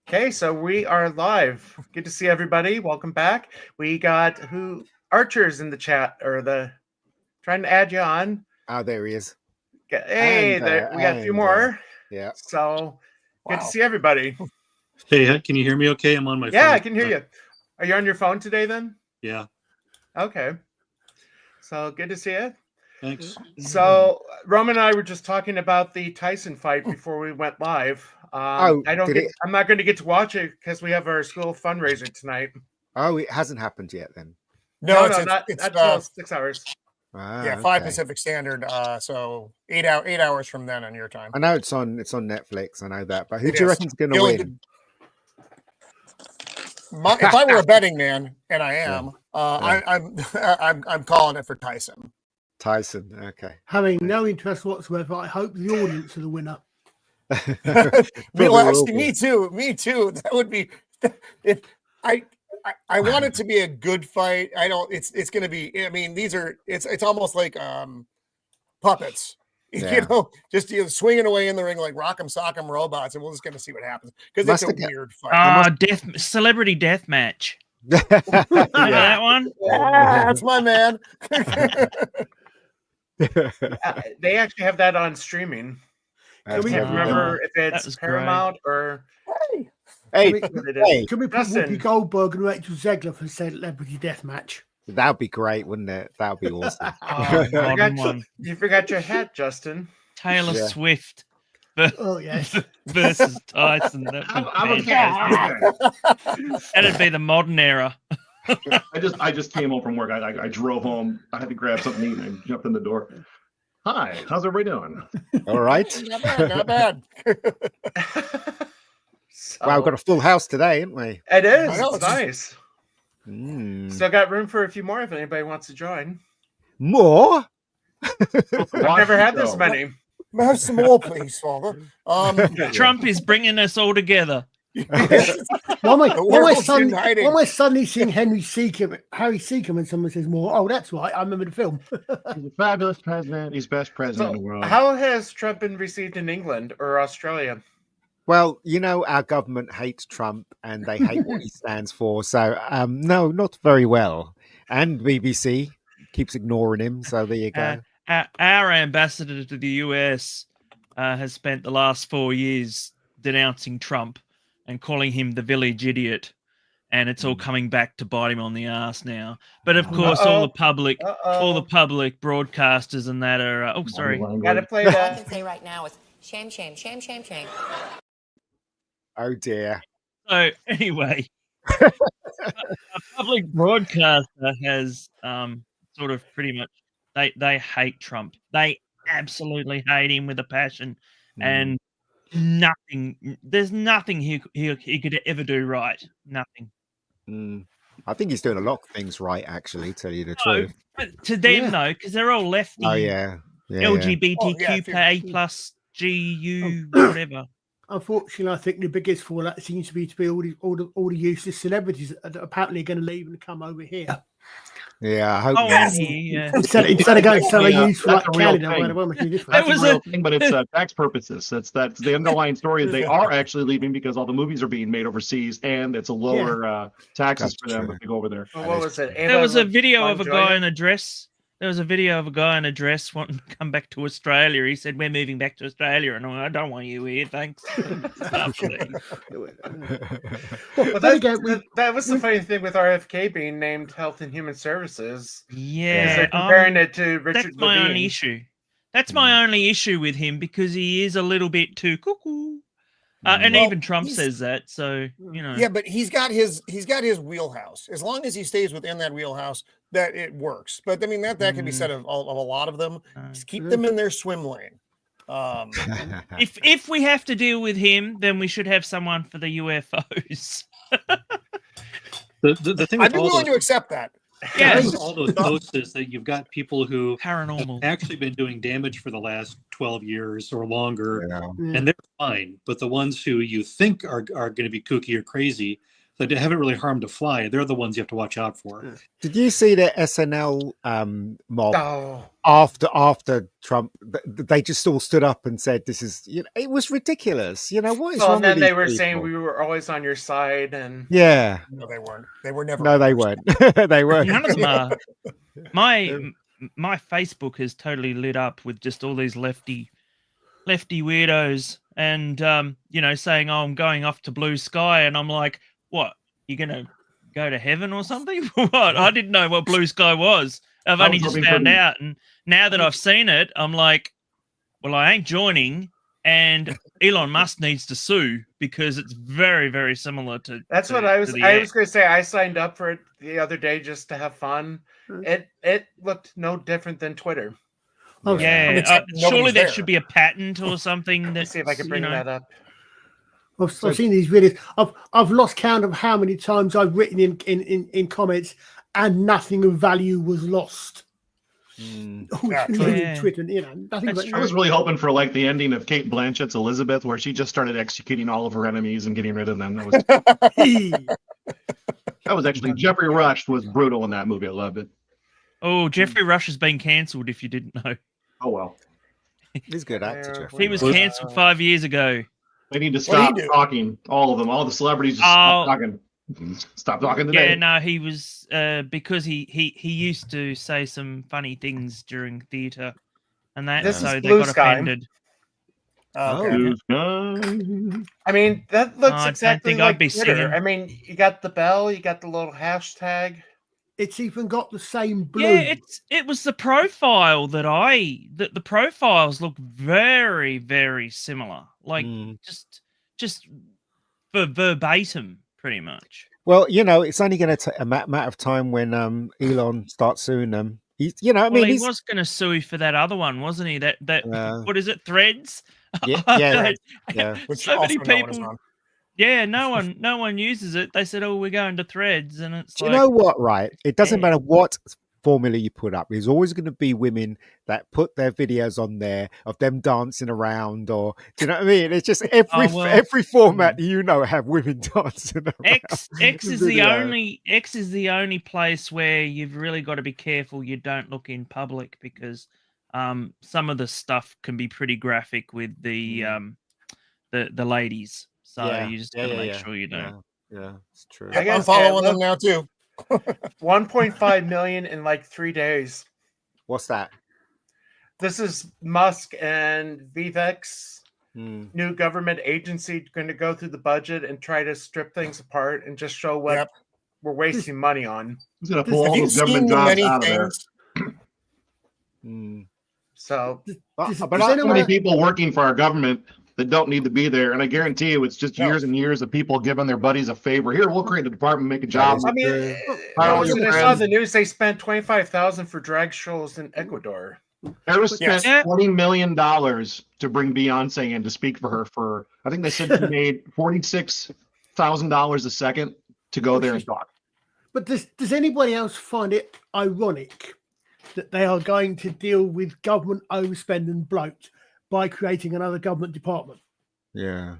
Okay, so we are live. Good to see everybody. Welcome back. We got Archer's in the chat or trying to add you on. Oh, there he is. Hey, there we got a few more. Yeah. So good to see everybody. Hey, can you hear me okay? I'm on my phone. Yeah, I can hear you. Are you on your phone today then? Yeah. Okay. So good to see you. Thanks. So Roman and I were just talking about the Tyson fight before we went live. I'm not going to get to watch it because we have our school fundraiser tonight. Oh, it hasn't happened yet then. No, not until 6 hours. Yeah, 5 Pacific Standard. So 8 hours from then on your time. I know it's on Netflix. I know that, but who do you reckon's going to win? If I were a betting man, and I am, I'm calling it for Tyson. Tyson, okay. Having no interest whatsoever, I hope the audience are the winner. Well, actually, me too. That would be if I want it to be a good fight. I don't. It's going to be. I mean, it's almost like puppets. Yeah. You know, just swinging away in the ring like Rock'em Sock'em Robots, and we're just going to see what happens because it's a weird fight. Celebrity death match. Remember that one? Yeah, that's my man. They actually have that on streaming. I can't remember if it's Paramount or. Hey, can we put Whoopi Goldberg and Rachel Zegler for Celebrity Deathmatch? That'd be great, wouldn't it? That'd be awesome. You forgot your hat, Justin. Taylor Swift. Yes. Versus Tyson. That'd be the modern era. I just came home from work. I drove home. I had to grab something to eat and I jumped in the door. Hi, how's everybody doing? All right. Not bad. Wow, we've got a full house today, haven't we? It is. It's nice. Still got room for a few more if anybody wants to join. More? I've never had this many. Have some more, please, Father. Trump is bringing us all together. Why am I suddenly seeing Harry Seacombe when someone says more? Oh, that's right. I remember the film. He's a fabulous president. He's best president in the world. How has Trump been received in England or Australia? Well, you know, our government hates Trump and they hate what he stands for. So, no, not very well. And BBC keeps ignoring him. So there you go. Our ambassador to the US has spent the last 4 years denouncing Trump and calling him the village idiot. And it's all coming back to bite him on the ass now. But of course, all the public broadcasters and that are. Oh, sorry. Gotta play that. All I can say right now is shame, shame, shame, shame, shame. Oh dear. So anyway, a public broadcaster has sort of pretty much they hate Trump. They absolutely hate him with a passion, and there's nothing he could ever do right. Nothing. I think he's doing a lot of things right, actually, tell you the truth. But to them though, because they're all lefty. Oh yeah. LGBTQ plus GU whatever. Unfortunately, I think the biggest fallout seems to be all the useless celebrities that are apparently going to leave and come over here. Yeah, I hope. Instead of going somewhere useful like Canada, that's a real thing, but it's tax purposes. That's the underlying story. They are actually leaving because all the movies are being made overseas, and it's a lower taxes for them if they go over there. Well, what was it? There was a video of a guy in a dress. There was a video of a guy in a dress wanting to come back to Australia. He said, "We're moving back to Australia," and I don't want you here, thanks. Well, that was the funny thing with RFK being named Health and Human Services. Yeah, they're comparing it to Richard That's my Levine. only issue. That's my only issue with him because he is a little bit too cuckoo. And even Trump says that, so you know. Yeah, but he's got his wheelhouse. As long as he stays within that wheelhouse, that it works. But I mean that can be said of a lot of them. Just keep them in their swim lane. If we have to deal with him, then we should have someone for the UFOs. the thing I'd be willing to accept that. Yeah, all those posts is that you've got people who paranormal have actually been doing damage for the last 12 years or longer, and they're fine. But the ones who you think are going to be kooky or crazy, They haven't really harmed a fly. They're the ones you have to watch out for. Did you see the SNL mob after Trump? They just all stood up and said, "This is, it was ridiculous." What is wrong and then with they these were people? saying we were always on your side, and yeah, no, they weren't. They were never. No, they weren't. They weren't. None of them are. My Facebook is totally lit up with just all these lefty weirdos, and saying, "Oh, I'm going off to blue sky," and I'm like, "What? You're gonna go to heaven or something?" What? I didn't know what blue sky was. I've only just found out, and now that I've seen it, I'm like, "Well, I ain't joining." And Elon Musk needs to sue because it's very, very similar to. That's what I was. I was going to say. I signed up for it the other day just to have fun. It looked no different than Twitter. Oh, yeah. Surely there should be a patent or something. Let's see if I can bring that up. I've seen these videos. I've lost count of how many times I've written in comments, and nothing of value was lost. Twitter, nothing. I was really hoping for like the ending of Kate Blanchett's Elizabeth, where she just started executing all of her enemies and getting rid of them. That was actually Jeffrey Rush was brutal in that movie. I loved it. Oh, Jeffrey Rush has been cancelled. If you didn't know. Oh well, he's a good actor. Jeffrey. He was cancelled 5 years ago. They need to stop talking. All of them, all the celebrities, just stop talking. Stop talking today. Yeah, no, he was because he used to say some funny things during theater, and that so they got offended. Okay. I mean, that looks exactly like Twitter. Singing. I mean, you got the bell, you got the little hashtag. It's even got the same blue. Yeah, it was the profile that the profiles look very, very similar. Like just verbatim, pretty much. Well, it's only going to take a matter of time when Elon starts suing them. He was going to sue for that other one, wasn't he? That what is it? Threads. Yeah. Which so many people. Yeah, no one uses it. They said, "Oh, we're going to Threads," and it's. Do you know what? Right, it doesn't matter what formula you put up. There's always going to be women that put their videos on there of them dancing around, or do you know what I mean? It's just every format have women dancing around. X is the only place where you've really got to be careful you don't look in public, because some of the stuff can be pretty graphic with the ladies. So you just got to make sure you don't. Yeah, it's true. I'm following them now too. 1.5 million in like 3 days. What's that? This is Musk and Vivek's new government agency going to go through the budget and try to strip things apart and just show what we're wasting money on. He's going to pull all the government jobs out of there. So, but not so many people working for our government that don't need to be there, and I guarantee you, it's just years and years of people giving their buddies a favor. Here, we'll create a department, make a job. I mean, I saw the news. They spent $25,000 for drag shows in Ecuador. Eris spent $20 million to bring Beyonce in to speak for her. For I think they said she made $46,000 a second to go there and talk. But does anybody else find it ironic that they are going to deal with government overspend and bloat by creating another government department? Yeah.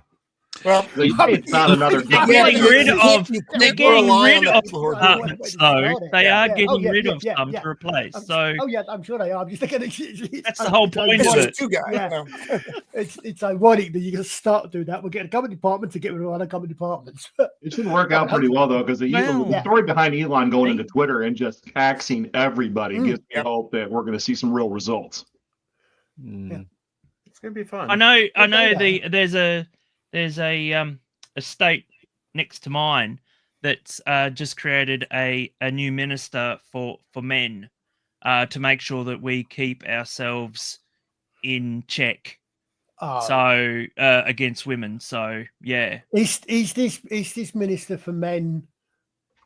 Well, it's not another. They're getting rid of departments, though. They are getting rid of some to replace. So, I'm sure they are. I'm just thinking that's the whole point of it. It's ironic that you can start doing that. We'll get a government department to get rid of other government departments. It should work out pretty well, though, because the story behind Elon going into Twitter and just taxing everybody gives me hope that we're going to see some real results. Yeah. It's going to be fun. I know. There's a state next to mine that's just created a new minister for men to make sure that we keep ourselves in check. So against women. So yeah. Is this minister for men?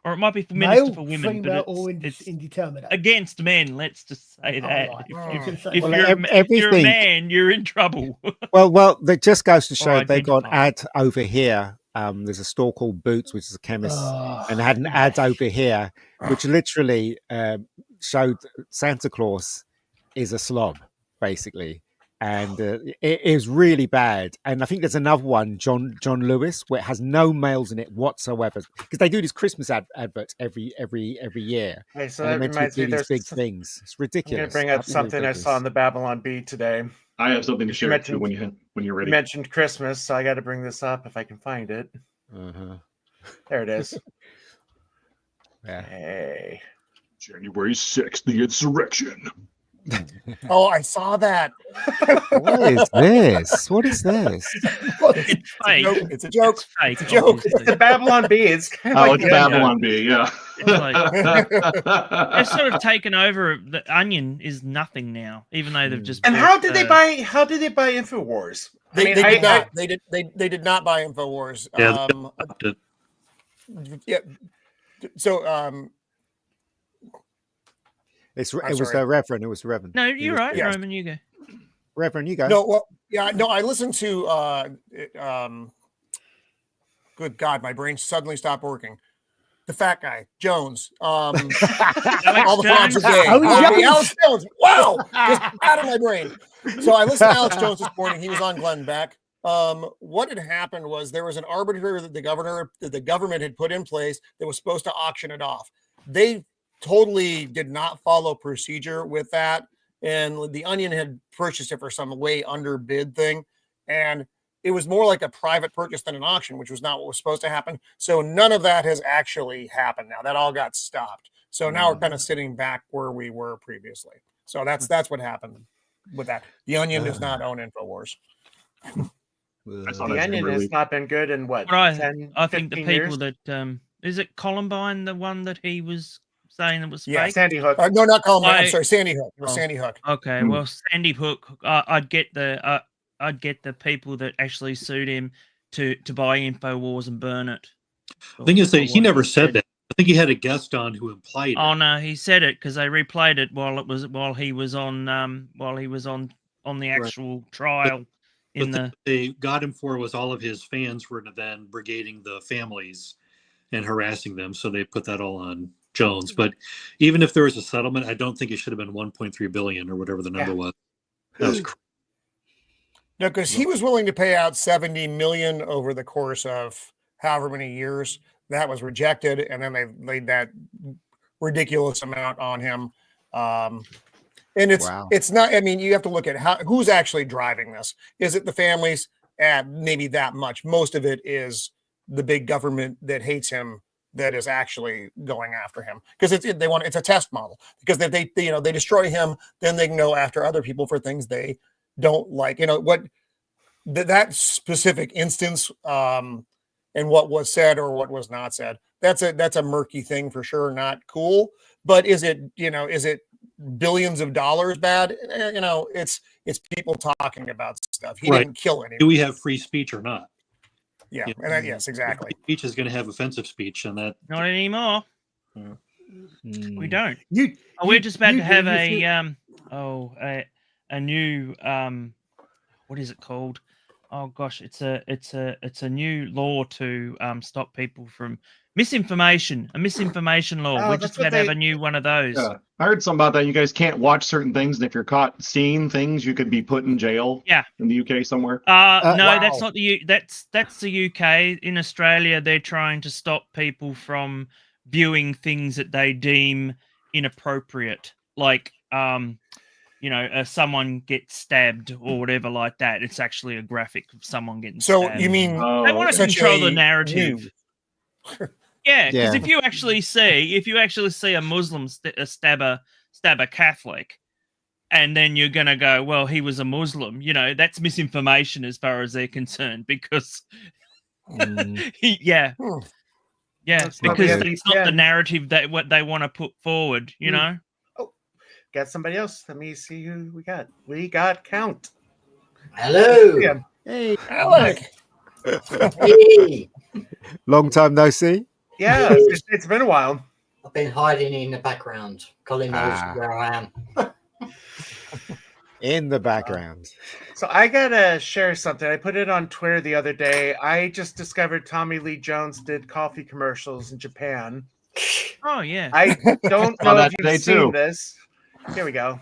Or it might be for minister for women, female, but it's indeterminate. Against men, let's just say that. Right. If you're a man, you're in trouble. well, that just goes to show they've got an ad over here. There's a store called Boots, which is a chemist, and had an ad over here, which literally showed Santa Claus is a slob, basically. and it is really bad. And I think there's another one, John Lewis, where it has no males in it whatsoever, because they do these Christmas adverts every year. Hey, so and that they're meant reminds to me, do these there's big things. It's ridiculous. I'm gonna bring up Absolutely something I saw on the Babylon Bee today. I have something to You share too mentioned- when you're You ready. mentioned Christmas, so I got to bring this up if I can find it. Uh-huh. There it is. Yeah. Hey. January 6th, the insurrection. Oh, I saw that. What is this? What is this? It's fake. It's a joke. It's fake. It's a joke. obviously. The Babylon Bee. It's kind of Oh, like it's the Onion. Babylon Bee, yeah. They've sort of taken over. The Onion is nothing now, even though they've just. And bought, how did they buy? How did they buy Infowars? They did not. They did not buy Infowars. Yeah, Yeah. So It I'm was sorry. the Reverend. It was the Reverend. No, He you're was- right, yes. Roman. You go. Reverend, you go. no, well, yeah, no. I listened to. Good God, my brain suddenly stopped working. The fat guy, Jones. All the frogs are gay. Alex Jones. Wow, just out of my brain. So I listened to Alex Jones this morning. He was on Glenn Beck. What had happened was there was an arbitrator that the government had put in place that was supposed to auction it off. They totally did not follow procedure with that, and the Onion had purchased it for some way under bid thing, and it was more like a private purchase than an auction, which was not what was supposed to happen. So none of that has actually happened now. That all got stopped. So now we're kind of sitting back where we were previously. So that's what happened with that. The Onion does not own Infowars. I saw The that Onion really- has not been good in what? But 10, I think the 15 people years? that is it Columbine, the one that he was saying that was Yeah, fake. Sandy Hook. No, not Columbine. I'm I- sorry, Sandy Hook. It was Oh. Sandy Hook. Okay, Hmm. well, Sandy Hook, I'd get the people that actually sued him to buy Infowars and burn it. The thing is that Or he what never said that. I think he had a guest on who implied Oh it. no, he said it because they replayed it while he was on the actual trial in But the. they got him for was all of his fans were then brigading the families and harassing them. So they put that all on Jones. But even if there was a settlement, I don't think it should have been 1.3 billion or whatever the number was. That was No, because he was willing to pay out 70 million over the course of however many years. That was rejected, and then they laid that ridiculous amount on him. And it's not. I mean, you have to look at who's actually driving this. Is it the families? Maybe that much. Most of it is the big government that hates him that is actually going after him because it's a test model. Because if they destroy him, then they can go after other people for things they don't like. What that specific instance and what was said or what was not said. That's a murky thing for sure. Not cool. But is it billions of dollars bad? It's people talking about stuff. He didn't kill anyone. Do we have free speech or not? Yeah, Yeah. and yes, exactly. Free speech is going to have offensive speech, and that Not anymore. We don't. You, We're just about you to have do, you a new what is it called? Oh gosh, it's a new law to stop people from misinformation. A misinformation law. Oh, We're that's just what about to have they- a new one of those. Yeah. I heard something about that. You guys can't watch certain things, and if you're caught seeing things, you could be put in jail. Yeah. In the UK somewhere. No, wow. that's not that's the UK. In Australia, they're trying to stop people from viewing things that they deem inappropriate, like someone gets stabbed or whatever like that. It's actually a graphic of someone getting So stabbed. you mean Oh, they want to such control the a narrative. Yeah, because Yeah. if you actually see a Muslim stab a Catholic, and then you're gonna go, well, he was a Muslim. That's misinformation as far as they're concerned because, yeah, Hmm. yeah, That's not because the that's not the NBC. narrative that what they want to put forward. You Hmm. know, Got somebody else. Let me see who we got. We got Count. Hello. Yeah. Hey, Alec? Hey. Long time no see. Yeah, it's been a while. I've been hiding in the background. Colin knows Ah. where I am. In the background. So I gotta share something. I put it on Twitter the other day. I just discovered Tommy Lee Jones did coffee commercials in Japan. oh yeah, I don't Saw know that if today, you've seen too. this. Here we go.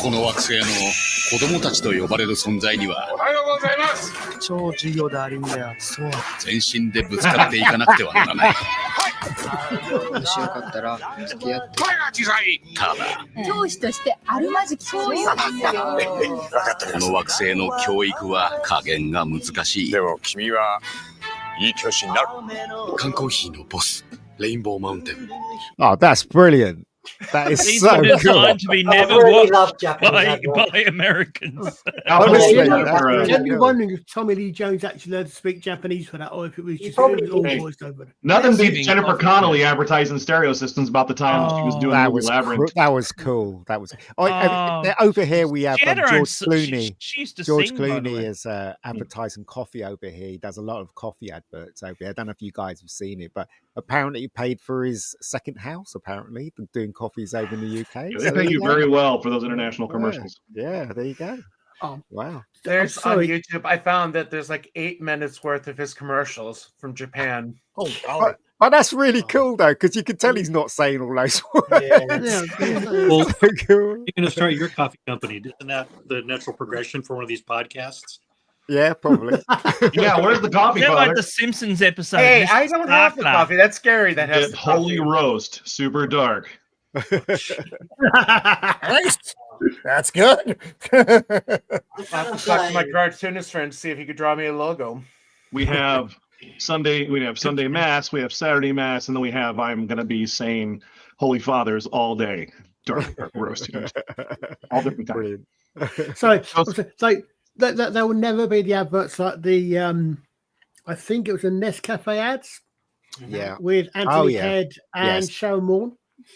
この惑星の子供たちと呼ばれる存在にはおはようございます超重要であるんだよ。そう。全身でぶつかっていかなくてはならない。もしよかったら付き合って。声が小さい。ただ教師としてあるまじきそういうこの惑星の教育は加減が難しい。でも君はいい教師になる。缶コーヒーのボス、レインボーマウンテン。 Oh, that's brilliant. That is These so were good. designed to be never really love watched Japanese by adverts. Americans. Honestly, I'd that's be good. wondering if Tommy Lee Jones actually learned to speak Japanese for that, or if it was He just probably all did. voiced over. Nothing beats Jennifer Connelly advertising stereo systems about the time she was doing That the was Labyrinth. that was cool. That was. Oh. Over here we have She had her own George s- Clooney. She used to George sing, by the Clooney way. is advertising coffee over here. He does a lot of coffee adverts over here. I don't know if you guys have seen it, but apparently he paid for his second house. Apparently, doing coffees over in the UK. Yeah, So they there pay you go. very well for those international Yeah. commercials. Yeah, there you go. Oh. Wow. There's on sorry. YouTube. I found that there's like 8 minutes worth of his commercials from Japan. Oh, golly. But that's really cool though, because you can tell he's not saying all those words. Yeah, Well, So cool. you're going to start your coffee company. Isn't that the natural progression for one of these podcasts? Yeah, probably. Yeah, where's the coffee, Is that like Father? the Simpsons episode? Hey, Mr. I don't have the Starkler? coffee. That's scary. That has It's the Holy coffee. Roast, super dark. Nice. That's good. I'll have to talk to my cartoonist friend to see if he could draw me a logo. We have Sunday Mass, we have Saturday Mass, and then we have I'm gonna be saying Holy Fathers all day. Dark roast. All different times. Brilliant. so there will never be the adverts like the I think it was the Nescafe ads Yeah. with Anthony yeah. Head and Yes. Sharon Moore.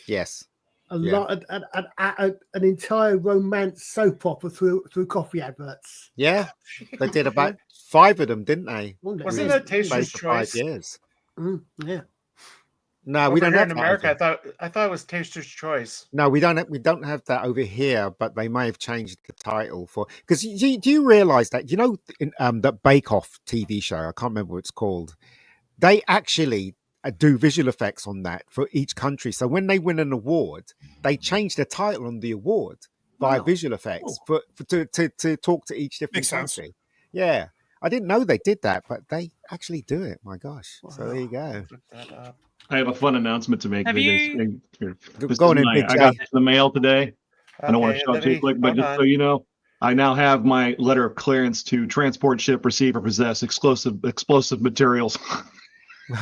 Yes. A Yeah. lot, an entire romance soap opera through coffee adverts. Yeah. They did about 5 of them, didn't they? Wasn't Wasn't Within that the Taster's space of 5 Choice? years. Yeah. No, Over we don't here have in that America. over- I thought it was Taster's Choice. No, we don't have that over here, but they may have changed the title for because do you realize that that Bake Off TV show? I can't remember what it's called. They actually do visual effects on that for each country. So when they win an award, they change the title on the award by Wow. visual effects to talk to each different Makes sense. country. Yeah, I didn't know they did that, but they actually do it. My gosh! So there you go. Look that up. I have a fun announcement to make. Have you- This Go on is in, Big I got J. the mail today. I don't want to Okay, show it let too me- quick, but hold just on. so you know, I now have my letter of clearance to transport, ship, receive, or possess explosive materials.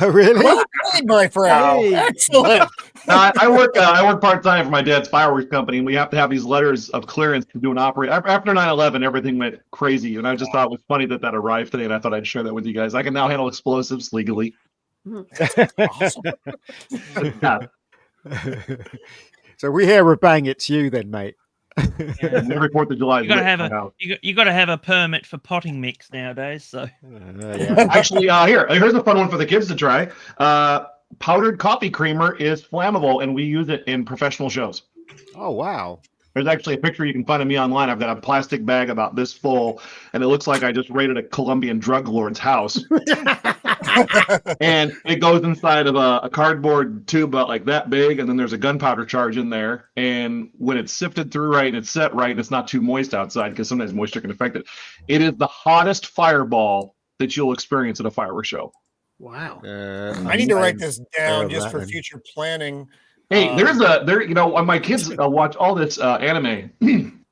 Really? Well played, my friend. Hey. Excellent. I work part time for my dad's fireworks company, and we have to have these letters of clearance to do an operate. After 9/11, everything went crazy, and I just thought it was funny that arrived today, and I thought I'd share that with you guys. I can now handle explosives legally. Awesome. Yeah, So we hear a bang, it's you then, mate. every 4th of July. You gotta is have lit. you got to have a permit for potting mix nowadays. So Yeah. Actually, here's a fun one for the kids to try. Powdered coffee creamer is flammable, and we use it in professional shows. Oh wow. There's actually a picture you can find of me online. I've got a plastic bag about this full, and it looks like I just raided a Colombian drug lord's house. And it goes inside of a cardboard tube about like that big, and then there's a gunpowder charge in there. And when it's sifted through right and it's set right and it's not too moist outside, because sometimes moisture can affect it, it is the hottest fireball that you'll experience at a fireworks show. Wow. I need to write this down of just that for then. future planning. Hey, when my kids watch all this anime, and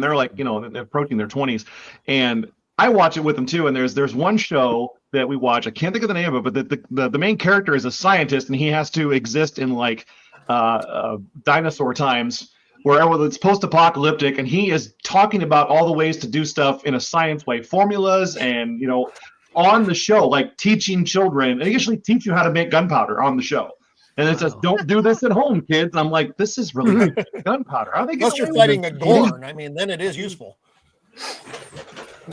they're like, they're approaching their 20s, and I watch it with them too. And there's one show that we watch. I can't think of the name of it, but the main character is a scientist, and he has to exist in like dinosaur times, wherever it's post-apocalyptic, and he is talking about all the ways to do stuff in a science way, formulas, and on the show, like teaching children. They usually teach you how to make gunpowder on the show. And it says, "Don't do this at home, kids." And I'm like, "This is really gunpowder. How are they Unless getting you're away with fighting a this?" gorn, I mean, then it is useful.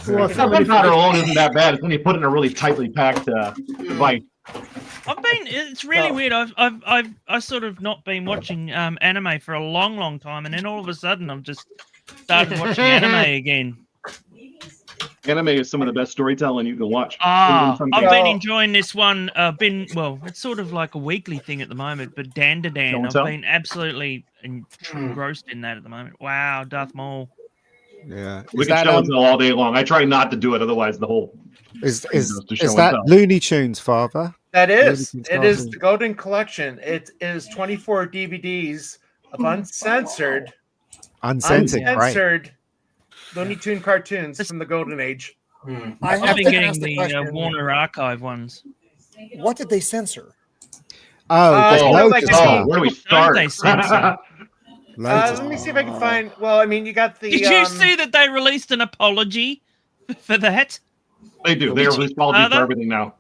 Well, Gunpowder alone isn't that bad. It's when you put it in a really tightly packed device. it's really weird. I've sort of not been watching anime for a long time, and then all of a sudden I'm just started watching anime again. Anime is some of the best storytelling you can watch. I've been enjoying this one. It's sort of like a weekly thing at the moment, but Dan to Dan, I've been absolutely engrossed in that at the moment. Wow, Darth Maul. Yeah, we can show and tell all day long. I try not to do it, otherwise the whole is that Looney Tunes, Father? That is. It is the Golden Collection. It is 24 DVDs of uncensored Looney Tune cartoons from the Golden Age. I've been getting the Warner Archive ones. What did they censor? Where do we start? Let me see if I can find. Well, I mean, you got the. Did you see that they released an apology for that? They do. They release apologies for everything now.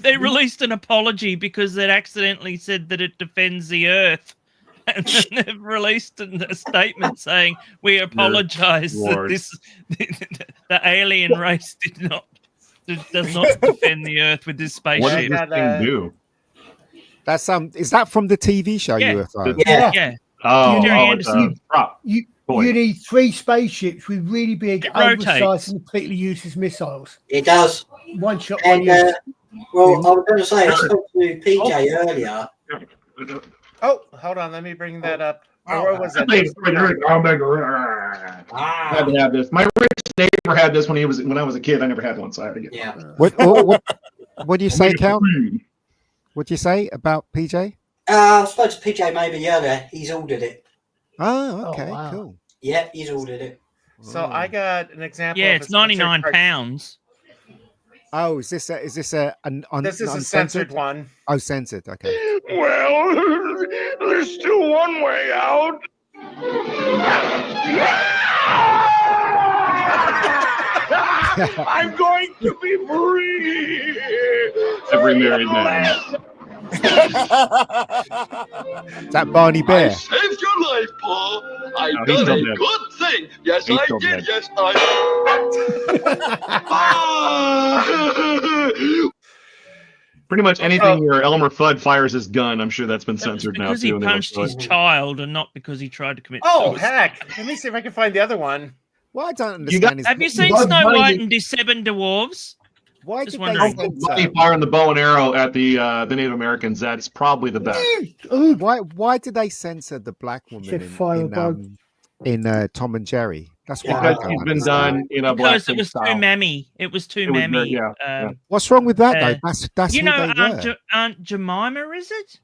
They released an apology because it accidentally said that it defends the Earth. And then they've released a statement saying, we apologize that the alien race does not defend the Earth with this spaceship. What does this thing do? That's is that from the TV show UFO? Yeah. You need 3 spaceships with really big, oversized, and completely useless missiles. It does. One shot. And, I was going to say, I spoke to PJ earlier. Oh, hold on. Let me bring that up. Where was that? I had to have this. My rich neighbor had this when I was a kid. I never had one, so I had to get it. What do you say, Cal? What do you say about PJ? I spoke to PJ maybe earlier. He's ordered it. Oh, okay, cool. Yeah, he's ordered it. So I got an example. Yeah, it's £99. Oh, is this a this is a censored one. Oh, censored. Okay. Well, there's still one way out. I'm going to be free. Every married man. Is that Barney Bear? I saved your life, Paul. I done a good thing. Yes, I did. Dead. Yes, I. Pretty much anything where Elmer Fudd fires his gun, I'm sure that's been censored now too. Because he punched his child, and not because he tried to commit. Oh heck! Let me see if I can find the other one. Well, I don't understand. Have you seen Snow White and the Seven Dwarves? Why did they firing the bow and arrow at the Native Americans? That's probably the best. Why did they censor the black woman in Tom and Jerry? That's why it's been done in a black because it was too mammy. It was too mammy. What's wrong with that though? That's you know, Aunt Jemima, is it?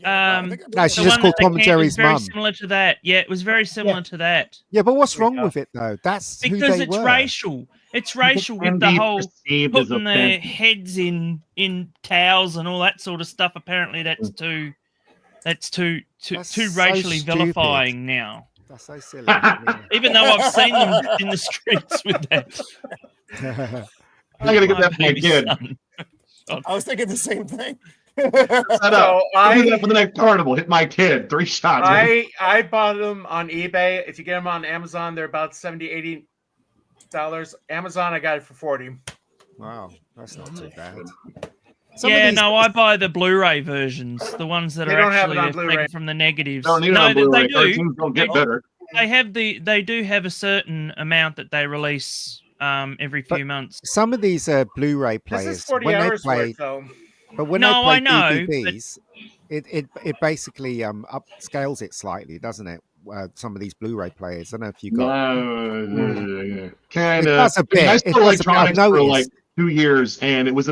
No, she's just called Tom and Jerry's mum. Very similar to that. Yeah, it was very similar to that. Yeah, but what's wrong with it though? That's because it's racial. It's racial with the whole putting their heads in towels and all that sort of stuff. Apparently, that's too racially vilifying now. That's so silly. Even though I've seen them in the streets with that. I gotta get that for my kid. I was thinking the same thing. I do that for the next carnival. Hit my kid. 3 shots. I bought them on eBay. If you get them on Amazon, they're about $70-$80. Amazon, I got it for $40. Wow, that's not too bad. I buy the Blu-ray versions, the ones that are actually taken from the negatives. Don't need it on Blu-ray. Cartoons don't get better. They do have a certain amount that they release every few months. Some of these Blu-ray players, this is 40 hours worth, though. But when they play DVDs, it basically upscales it slightly, doesn't it? Some of these Blu-ray players. I don't know if you got. Kind of. I sold electronics for like 2 years, and it was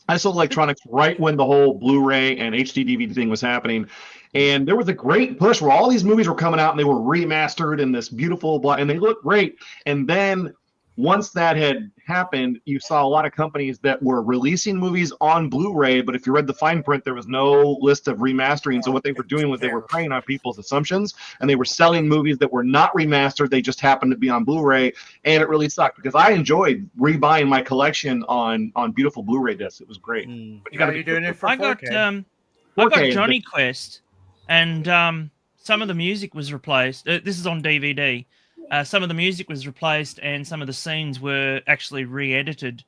I sold electronics right when the whole Blu-ray and HD DVD thing was happening. And there was a great push where all these movies were coming out and they were remastered in this beautiful and they looked great. And then once that had happened, you saw a lot of companies that were releasing movies on Blu-ray, but if you read the fine print, there was no list of remastering. So what they were doing was they were preying on people's assumptions, and they were selling movies that were not remastered. They just happened to be on Blu-ray, and it really sucked because I enjoyed rebuying my collection on beautiful Blu-ray discs. It was great. But you got to be doing it for 4K. I got Johnny Quest, and some of the music was replaced. This is on DVD. Some of the music was replaced, and some of the scenes were actually re-edited,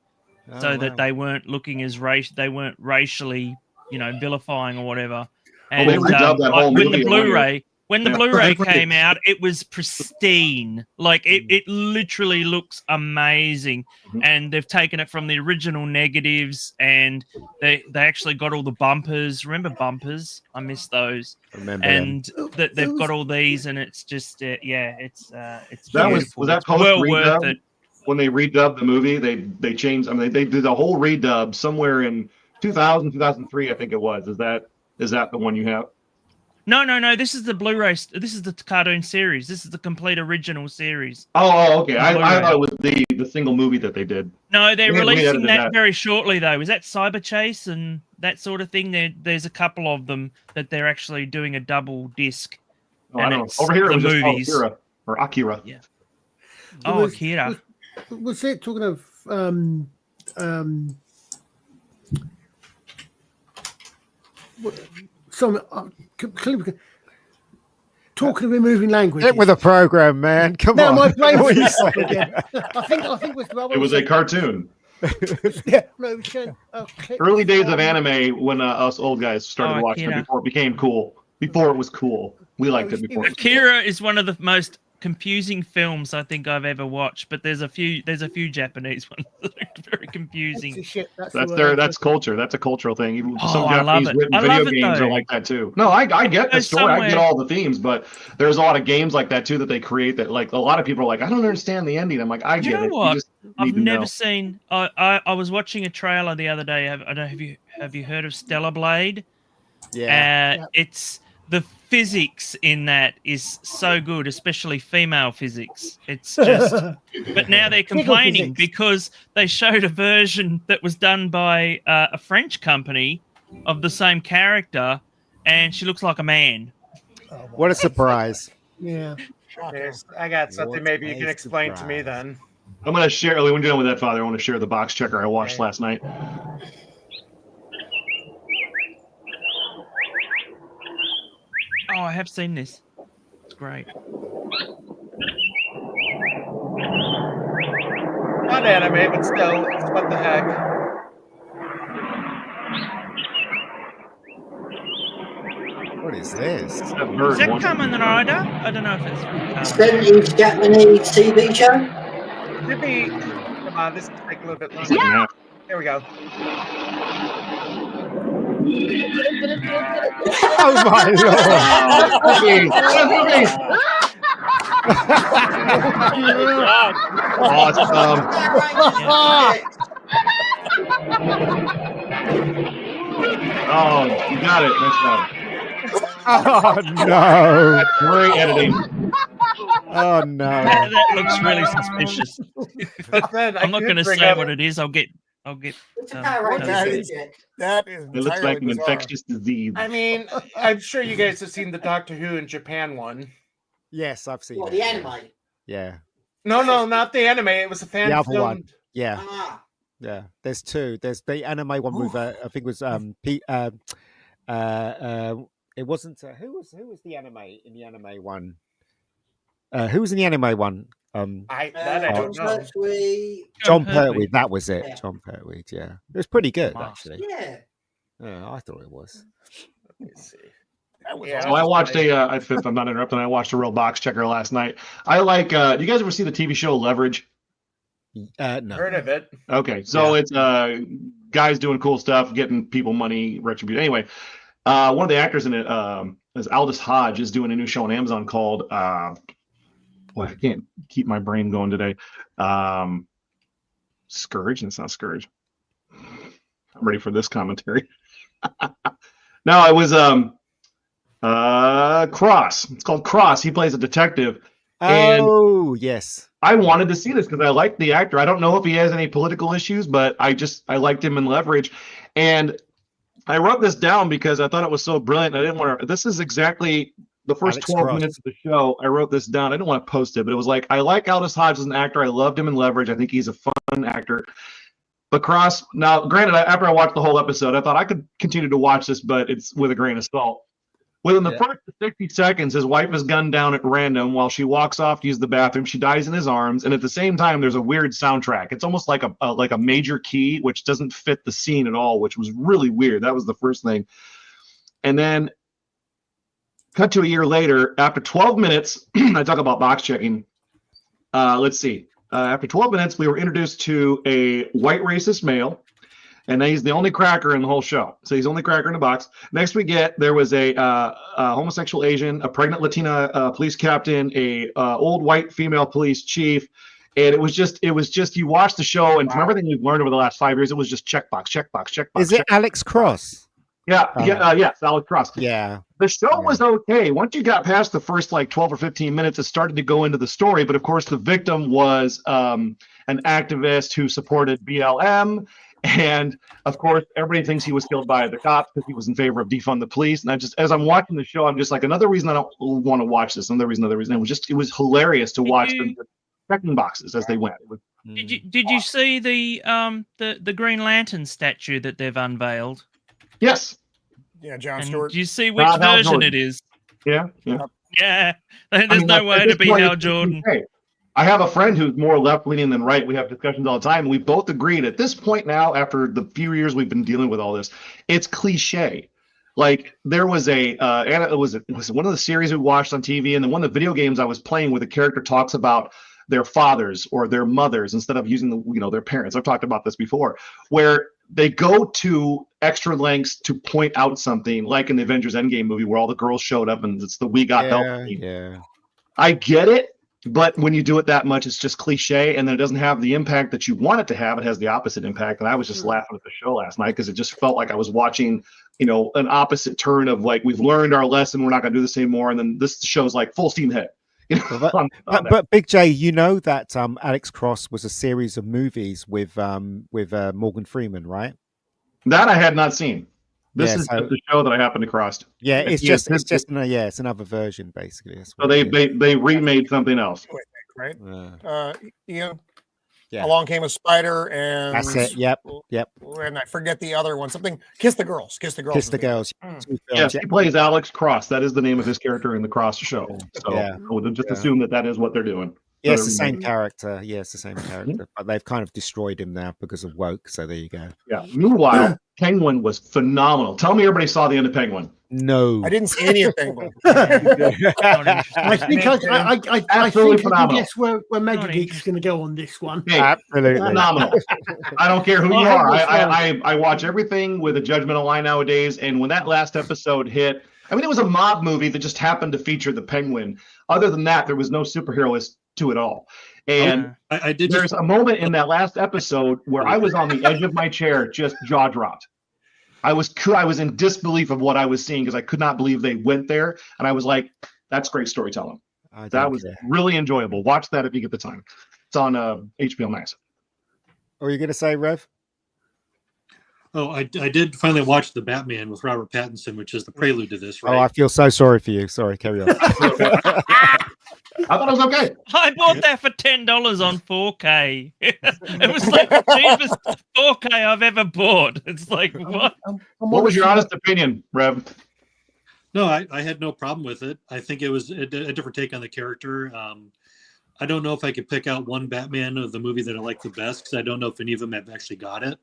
so that they weren't looking as they weren't racially, vilifying or whatever. And they redubbed that whole movie with the Blu-ray, When the Yeah. Blu-ray came out, it was pristine. Like it literally looks amazing. And they've taken it from the original negatives, and they actually got all the bumpers. Remember bumpers? I miss those. Remember and they've got all these, and it's just it's That was beautiful. that It's post well worth redub? it. When they redubbed the movie, they changed. I mean, they did a whole redub somewhere in 2000, 2003, I think it was. Is that the one you have? No. This is the Blu-ray. This is the cartoon series. This is the complete original series. Oh, okay. I Blu-ray. thought it was the single movie that they did. No, they're We releasing edited that very shortly, though. Is that Cyber Chase and that sort of thing? There's a couple of them that they're actually doing a double disc. Oh, I don't know. Over here, it the was just called movies. Akira or Akira. Yeah. Oh, Akira. Was it talking of some talking of removing language? Get with the program, man. Come now on. my brain What are you was up saying? again. I think it was It was a cartoon. yeah, no, it was showing a clip Early days of from- anime when us old guys started watching it Akira. before it became cool. Before it was cool. We liked it before. Akira is one of the most confusing films I think I've ever watched, but there's a few Japanese ones that are very confusing. That's culture. That's a cultural thing. Even some I love Japanese it. written I video love it, games though. are like that too. No, I get the There's story. I get somewhere- all the themes, but there's a lot of games like that too that they create that like a lot of people are like, I don't understand the ending. I'm like, I You get know it. what? You just I've need to never know. seen. I was watching a trailer the other day. I don't know. Have you heard of Stellar Blade? Yeah. It's the physics in that is so good, especially female physics. It's just. But now they're complaining because they showed a version that was done by a French company of the same character, and she looks like a man. What a surprise. Yeah. I got something What maybe you a can explain to me surprise. then. I'm gonna share when you're done with that, Father. I want to share the box checker I watched last night. Oh, I have seen this. It's great. Not anime, but still, it's what the heck. What is this? Is that Kamen Rider? I don't know if it's. 70s Japanese TV show? Could be. Come on, this will take a little bit longer. Yeah. Here we go. Oh my Oh, you got it. Nice job. Oh no! Great editing. Oh no! That looks really suspicious. But then I'm not going to say what it is. I'll get. That is It looks like an infectious disease. I mean, I'm sure you guys have seen the Doctor Who in Japan one. Yes, I've seen What, it. the anime? Yeah. No, not the anime. It was a fan The other film. one. Yeah. Ah, Yeah. There's two. There's the anime one with I think it was it wasn't who was the anime in the anime one? Who was in the anime one? I don't know. Pertwee. John Pertwee, that was it. Yeah. John Pertwee, yeah. It was pretty good actually. Yeah. Yeah, I thought it was. Let me see. So I watched if I'm not interrupting, I watched a real box checker last night. I like, do you guys ever see the TV show Leverage? No. Heard of it. Okay, so it's guys doing cool stuff, getting people money, retribution. Anyway, one of the actors in it is Aldous Hodge is doing a new show on Amazon called, boy, I can't keep my brain going today. Scourge, and it's not Scourge. I'm ready for this commentary. No, it was Cross. It's called Cross. He plays a detective. And Oh yes. I wanted to see this because I like the actor. I don't know if he has any political issues, but I liked him in Leverage. And I wrote this down because I thought it was so brilliant. I didn't want to. This is exactly the first Alex 12 Cross. minutes of the show. I wrote this down. I didn't want to post it, but it was like, I like Aldous Hodge as an actor. I loved him in Leverage. I think he's a fun actor. But Cross, now, granted, after I watched the whole episode, I thought I could continue to watch this, but it's with a grain of salt. Within the first 60 seconds, his wife is gunned down at random while she walks off to use the bathroom. She dies in his arms, and at the same time, there's a weird soundtrack. It's almost like a major key, which doesn't fit the scene at all, which was really weird. That was the first thing. And then cut to a year later. After 12 minutes, I talk about box checking. Let's see. After 12 minutes, we were introduced to a white racist male. And he's the only cracker in the whole show. So he's the only cracker in the box. Next there was a homosexual Asian, a pregnant Latina police captain, a old white female police chief. And it was just, you watch the show, and from everything we've learned over the last 5 years, it was just checkbox, checkbox, checkbox. Is it Alex Cross? Yeah, yes, Alex Cross. Yeah. The show was okay. Once you got past the first like 12 or 15 minutes, it started to go into the story. But of course, the victim was an activist who supported BLM. And of course, everybody thinks he was killed by the cops because he was in favor of defund the police. And as I'm watching the show, I'm just like, another reason I don't want to watch this. Another reason. It was hilarious to watch them checking boxes as they went. Did you see the Green Lantern statue that they've unveiled? Yes. Yeah, John Stewart. Do you see which version it is? Yeah. There's no way to be Hal Jordan. I have a friend who's more left-leaning than right. We have discussions all the time. And we both agreed at this point now, after the few years we've been dealing with all this, it's cliche. Like there was it was one of the series we watched on TV, and then one of the video games I was playing where the character talks about their fathers or their mothers instead of using their parents. I've talked about this before, where they go to extra lengths to point out something, like in the Avengers Endgame movie where all the girls showed up and it's the "we got help." Yeah. I get it. But when you do it that much, it's just cliche, and then it doesn't have the impact that you want it to have. It has the opposite impact. And I was just laughing at the show last night because it just felt like I was watching, an opposite turn of like, we've learned our lesson, we're not going to do this anymore. And then this show's like full steam ahead. But Big J, you know that Alex Cross was a series of movies with Morgan Freeman, right? That I had not seen. This is so, just the show that I happened across. Yeah, it's another version basically. So they remade something else, right? Along Came a Spider, and that's it. Yep. And I forget the other one. Something. Kiss the Girls. Kiss the Girls. Yes, he plays Alex Cross. That is the name of his character in the Cross show. So I would just assume that is what they're doing. Yeah, it's the same character. Yeah, it's the same character. But they've kind of destroyed him now because of woke. So there you go. Yeah. Meanwhile, Penguin was phenomenal. Tell me everybody saw the end of Penguin. No. I didn't see any of Penguin. I think I think I can guess where Mega Geek's going to go on this one. Hey, absolutely. Phenomenal. I don't care who you are. I watch everything with a judgmental eye nowadays. And when that last episode hit, I mean, it was a mob movie that just happened to feature the Penguin. Other than that, there was no superheroes to it all. And there's a moment in that last episode where I was on the edge of my chair, just jaw dropped. I was in disbelief of what I was seeing because I could not believe they went there. And I was like, that's great storytelling. That was really enjoyable. Watch that if you get the time. It's on HBO Max. What are you going to say, Rev? Oh, I did finally watch The Batman with Robert Pattinson, which is the prelude to this, right? Oh, I feel so sorry for you. Sorry, carry on. I thought it was okay. I bought that for $10 on 4K. It was like the cheapest 4K I've ever bought. It's like, what? What was your honest opinion, Rev? No, I had no problem with it. I think it was a different take on the character. I don't know if I could pick out one Batman of the movie that I like the best because I don't know if any of them have actually got it.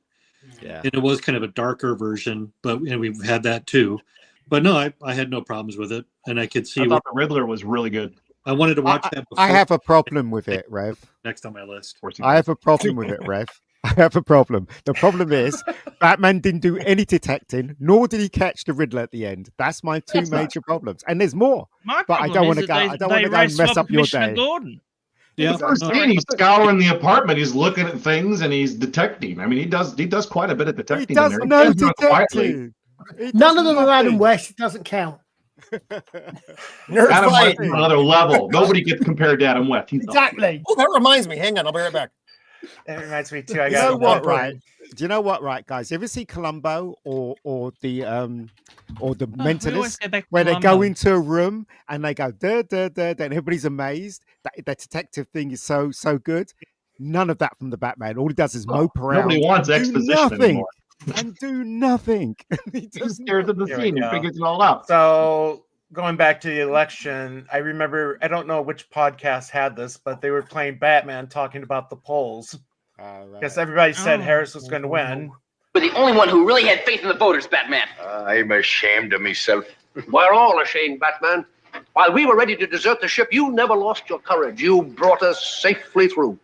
Yeah, and it was kind of a darker version, and we've had that too. But no, I had no problems with it, and I could see. I thought the Riddler was really good. I wanted to watch that. Before. I have a problem with it, Rev. Next on my list. I have a problem with it, Rev. I have a problem. The problem is Batman didn't do any detecting, nor did he catch the Riddler at the end. That's my two major problems, and there's more. But I don't want to go. I don't want to go and mess up your day. Gordon. Yeah, first scene, he's scouring the apartment. He's looking at things and he's detecting. I mean, he does quite a bit of detecting. He does no detecting. None of them are Adam West. It doesn't count. Adam West is another level. Nobody gets compared to Adam West. Exactly. Oh, that reminds me. Hang on, I'll be right back. It reminds me too. Do you know what, right, guys? You ever see Columbo or the Mentalist, where they go into a room and they go da da da, and everybody's amazed that the detective thing is so good. None of that from the Batman. All he does is mope around. Nobody wants exposition anymore. And do nothing. He just stares at the scene and figures it all out. So going back to the election, I remember, I don't know which podcast had this, but they were playing Batman talking about the polls. Because everybody said Harris was going to win. We're the only one who really had faith in the voters, Batman. I'm ashamed of myself. We're all ashamed, Batman. While we were ready to desert the ship, you never lost your courage. You brought us safely through.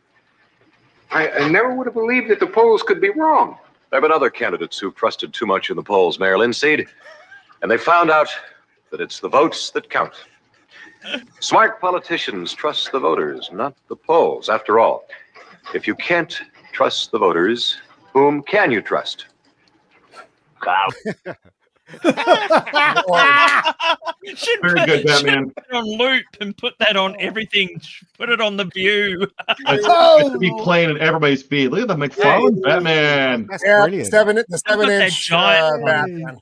I never would have believed that the polls could be wrong. There have been other candidates who've trusted too much in the polls, Mayor Linseed, and they found out that it's the votes that count. Smart politicians trust the voters, not the polls. After all, if you can't trust the voters, whom can you trust? Wow. Very good, Batman. Put it on loop and put that on everything. Put it on The View. It should be playing at everybody's feet. Look at the McFarlane Batman. That's Yeah, brilliant. the 7-inch giant Batman.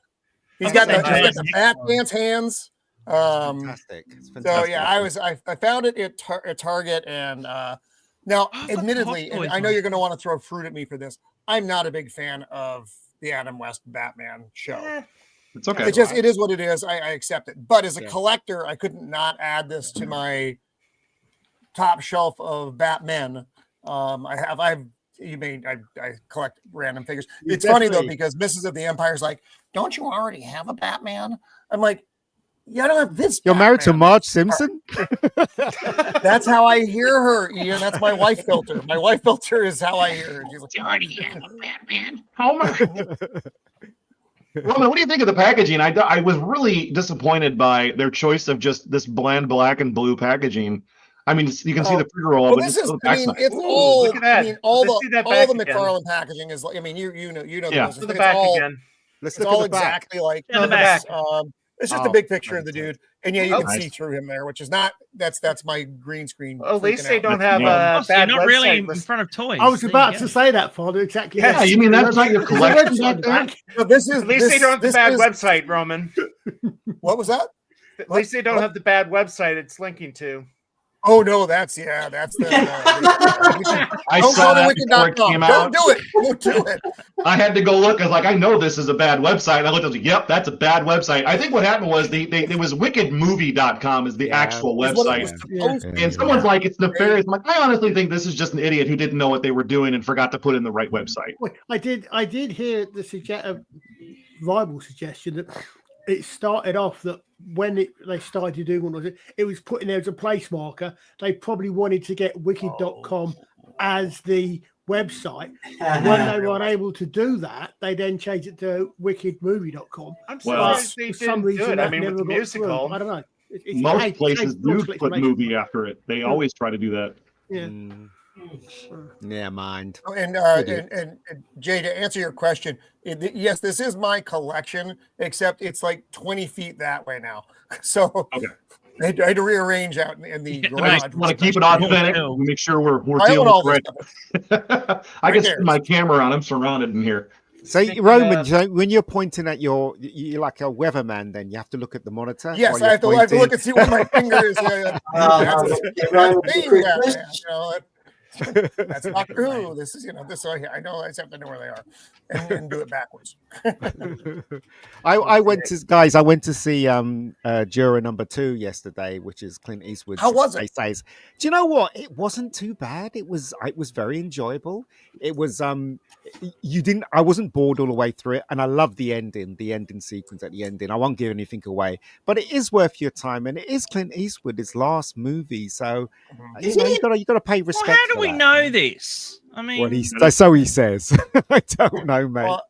He's I've got got that the giant Batman's hands. Fantastic. It's So fantastic. yeah, I found it at Target, and now, admittedly, and I know you're going to want to throw fruit at me for this. I'm not a big fan of the Adam West Batman show. It's okay. It is what it is. I accept it. But as a collector, I couldn't not add this to my top shelf of Batman. I collect random figures. It's funny though, because Mrs. of the Empire's like, don't you already have a Batman? I'm like, yeah, I don't have this. You're married to Batman." Marge Simpson? That's how I hear her, Ian. That's my wife filter. My wife filter is how I hear her. She's like, you already have a Batman. Homer. Roman, what do you think of the packaging? I was really disappointed by their choice of just this bland black and blue packaging. I mean, you can see the pre-roll, Well, but this is. the I back's mean, not- it's all. look at that. I mean, all Let's see that the back again. McFarlane packaging is. I mean, you know. Yeah. The To the business. back It's all, again. Let's it's look all at the back. exactly like Yeah, the this. back. It's just Oh, a big picture of the nice. dude, and yeah, you can Nice. see through him there, which is not. That's my green screen. Well, at least freaking they out. don't have Yeah. a bad You're not really website in list. front of toys. I was There you about go. to say that, Father. Exactly. Yeah, you mean that's not your There's a collection website on back the there? back. No, this is. At least they don't have the this bad is- website, Roman. What was that? At least they don't have the bad website it's linking to. Oh no, that's the. I Don't saw go to that before it wicked.com. came Don't out. do it. Don't do it. I had to go look. I was like, I know this is a bad website. And I looked. I was like, yep, that's a bad website. I think what happened was it was wickedmovie.com is the actual It's what it website. was supposed to be. And someone's like, it's nefarious. I'm like, I honestly think this is just an idiot who didn't know what they were doing and forgot to put in the right website. Well, I did hear the rival suggestion that it started off that when they started doing what it was put in there as a place marker. They probably wanted to get wicked.com as the website. When they were unable to do that, they then changed it to wickedmovie.com. I'm Well, surprised they For some didn't do reason, it. I that mean, with never the got musical. through. I don't know. Most places do put movie after it. They always try to do that. Yeah. Yeah, mind. And Jay, to answer your question, yes, this is my collection, except it's like 20 feet that way now. So I had to rearrange out in the garage. I want to keep it authentic. Make sure we're I own dealing all with this right. I can see my camera on. I'm surrounded in here. So, Roman, so when you're pointing at you're like a weatherman, then you have to look at the monitor. Yes, while I have to you're look and see where my finger is. That's not true. This is, this. I know. I just have to know where they are and do it backwards. I went to see Juror number 2 yesterday, which is Clint Eastwood. How was it? Says, do you know what? It wasn't too bad. It was very enjoyable. It was I wasn't bored all the way through it, and I love the ending sequence at the ending. I won't give anything away, but it is worth your time, and it is Clint Eastwood, his last movie, so you got to pay respect. Well, how do for we that. know this? I mean, So he says. I don't know, mate. Well,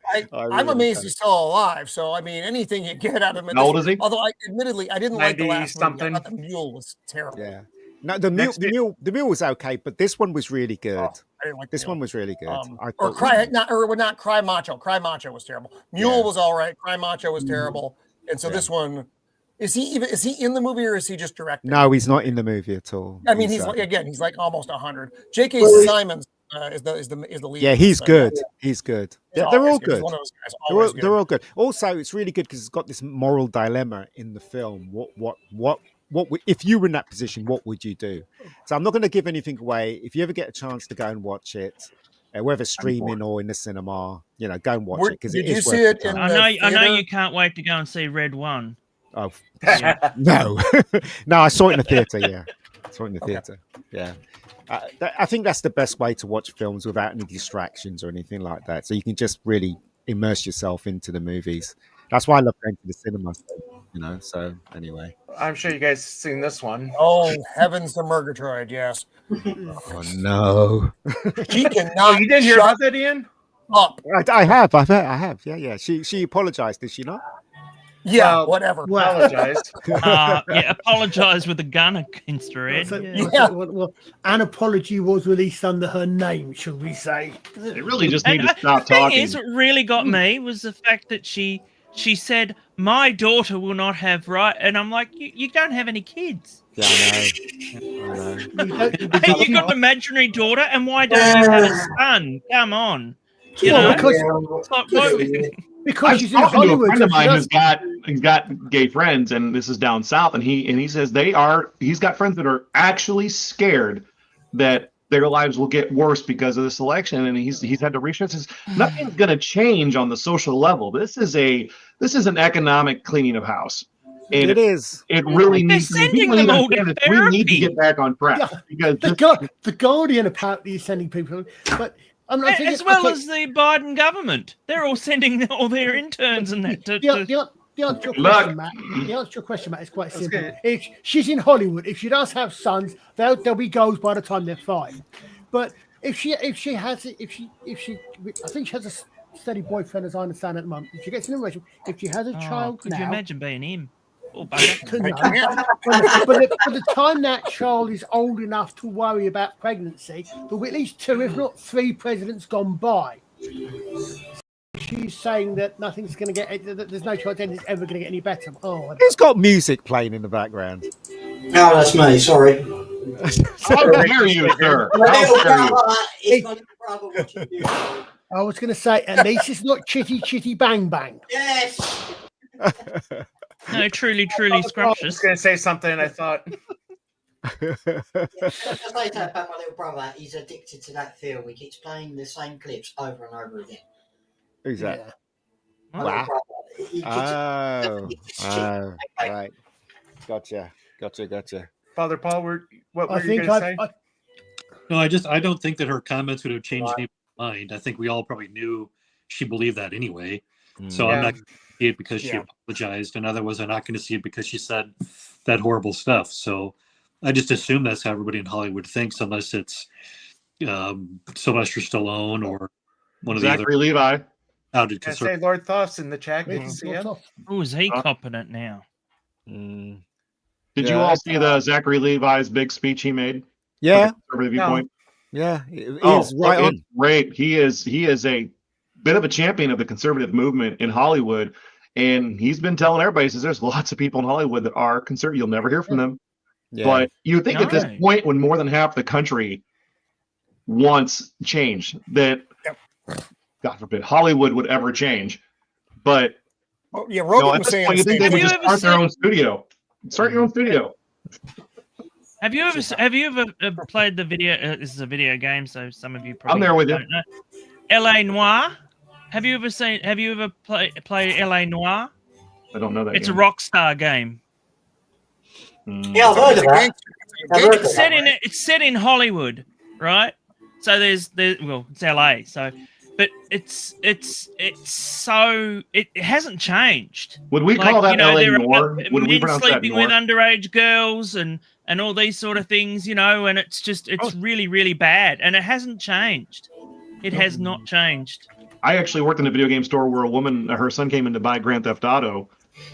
I'm amazed he's still alive. So I mean, anything you get out of him. How old is he? Although, admittedly, I didn't like the last something. movie. I thought the mule was terrible. Yeah. No, the mule was okay, but this one was really good. I didn't like This one was really good. Not Cry Macho. Cry Macho was terrible. Mule was all right. Cry Macho was terrible. And so this one, is he in the movie or is he just directing? No, he's not in the movie at all. I mean, he's like almost 100. J.K. Simons is the lead. Yeah, he's good. He's good. He's They're all always good. He's good. one of those guys, always good. They're all good. Also, it's really good because it's got this moral dilemma in the film. What if you were in that position? What would you do? So I'm not going to give anything away. If you ever get a chance to go and watch it, whether streaming or in the cinema, go and watch it because it is worth the time. I know you can't wait to go and see Red One. Oh no, no! I saw it in the theater. Yeah, I saw it in the theater. Yeah, I think that's the best way to watch films without any distractions or anything like that. So you can just really immerse yourself into the movies. That's why I love going to the cinema. You know. So anyway, I'm sure you guys seen this one. Oh, heavens to Murgatroyd, yes. oh no. She cannot. Oh, you didn't hear about that, Ian? Up. I have. Yeah. She apologized, did she not? Yeah, Well, whatever. Apologized. Yeah, apologise with a gun against her head. Well, an apology was released under her name, shall we say? They really just And need to stop the thing talking. is, what really got me was the fact that she said, "My daughter will not have right," and I'm like, "You don't have any kids. Yeah, I know. Hey, you got an imaginary daughter, and why don't you have a son? Come on, you know." Because she's in talking to a Hollywood. friend of mine so who's got gay friends, and this is down south, and he says he's got friends that are actually scared that their lives will get worse because of this election, and he's had to research this. Nothing's going to change on the social level. This is an economic cleaning of house. And it is. It really They're needs. sending them all to We need to therapy. get back on track because the Guardian apparently is sending people, but I'm not thinking, As well okay, as the Biden government, they're all sending all their interns and that. the answer to your question, Matt. The answer to your question, Matt, is quite simple. If she's in Hollywood, if she does have sons, they'll be goals by the time they're 5. But I think she has a steady boyfriend, as I understand at the moment. If she gets in a relationship, if she has a child Could now, you imagine being him? Oh, bugger. No. But by the time that child is old enough to worry about pregnancy, there'll be at least 2, if not 3 presidents gone by. She's saying that nothing's going to get, that there's no chance anything's ever going to get any better. Oh, Who's got music playing in the background? No, that's me. Sorry. How dare you, sir? How dare you? I was going to say, at least it's not chitty chitty bang bang. Yes. No, truly I was scrumptious. going to say something, I thought. Just like that about my little brother, he's addicted to that film. He keeps playing the same clips over and over again. Who's that? My Wow. little brother, he keeps- Right. Gotcha. Father Paul, what were I you think going to say? No, I don't think that her comments would have changed anyone's mind. I think we all probably knew she believed that anyway. So I'm not going to see it because she apologized, and otherwise I'm not going to see it because she said that horrible stuff. So I just assume that's how everybody in Hollywood thinks, unless it's Sylvester Stallone or one of the Zachary other Levi. outed I say conservatives. Lord Thoff's in the chat. Good to see him. Oh, is he copping it now? Did you all see the Zachary Levi's big speech he made? Yeah. Conservative viewpoint. Yeah. He's right on. It's great. He is a bit of a champion of the conservative movement in Hollywood, and he's been telling everybody, he says there's lots of people in Hollywood that are conservative. You'll never hear from them. Yeah. But you think at this point, when more than half the country wants change, that God forbid Hollywood would ever change. But Rogan at was this saying point, you the think same they would thing. just start their own studio. Start your own studio. Have you ever played the video? This is a video game, so some of you probably I'm there with you. don't know. L.A. Noire. Have you ever played L.A. Noire? I don't know that. It's game. a Rockstar game. Yeah, I've heard of that. I've heard of that. It's set in Hollywood, right? So there's it's LA. So, but it hasn't changed. Would we call that LA there Noire? are Would we men pronounce that sleeping with Noire? underage girls and all these sort of things, and it's really, really bad, and it hasn't changed. It has not changed. I actually worked in a video game store where a woman, her son came in to buy Grand Theft Auto,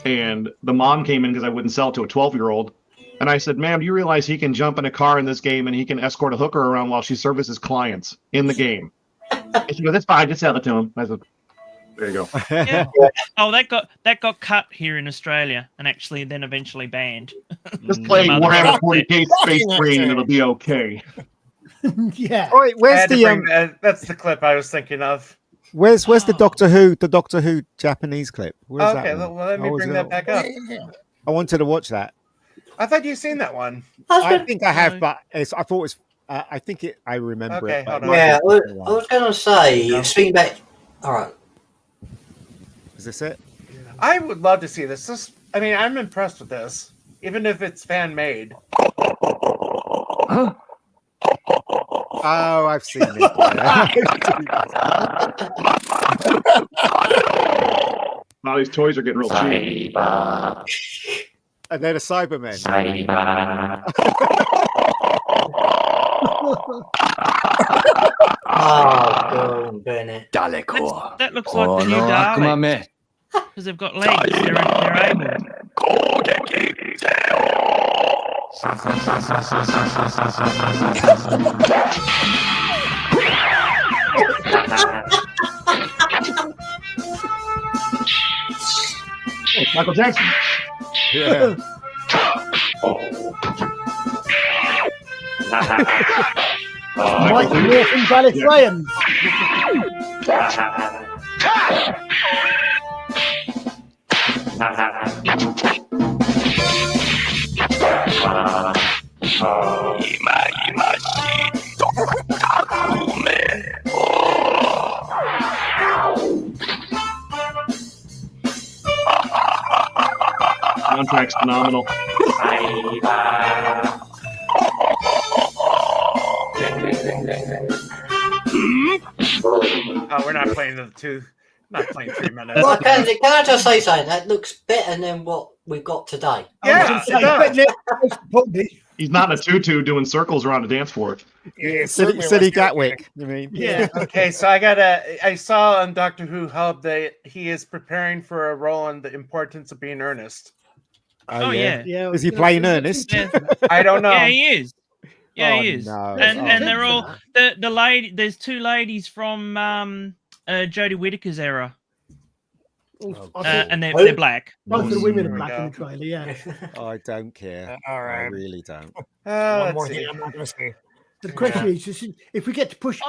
and the mom came in because I wouldn't sell it to a 12-year-old. And I said, ma'am, do you realize he can jump in a car in this game and he can escort a hooker around while she services clients in the game? And she goes, that's fine, just sell it to him. I said, there you go. Yeah. Oh, that got cut here in Australia and actually then eventually banned. Just play Warhammer 40K Space Marine and it'll be okay. Yeah. All right, I where's had to the bring that's the clip I was thinking of. where's the Doctor Who Japanese clip? Where's Okay, that one? well, let me bring that back up. I wanted to watch that. I thought you'd seen that one. I think I have, but I thought it was. I think it. I remember Okay, it. but hold it on. might Yeah, have been a I while. was going to say, speaking back. All right. Is this it? I would love to see this. I'm impressed with this, even if it's fan made. Oh, I've seen it. Wow, these toys are getting real cheap. And they're the Cybermen. Oh, Bennett. That looks like the new Daleks. Because they've got legs. They're able. Oh, Michael Jackson. Yeah. Michael Morphin Gallifreyan. Soundtrack's phenomenal. Oh, we're not playing the two. Not playing 3 minutes. Well, can I just say something? That looks better than what we've got today. Yeah, He's not in a tutu doing circles around a dance floor. Yeah, City Gatwick, you mean? Yeah. Okay, so I saw on Doctor Who Hub that he is preparing for a role on The Importance of Being Earnest. Oh, yeah. Is he playing Ernest? Yeah. I don't know. Yeah, he is. Yeah, Oh, he is. no. And they're all the lady. There's 2 ladies from Jodie Whittaker's era, and they're black. Both of the women are black in the trailer. Yeah. I don't care. All right. I really don't. One more thing I'm not going to say. The question is, just, if we get to push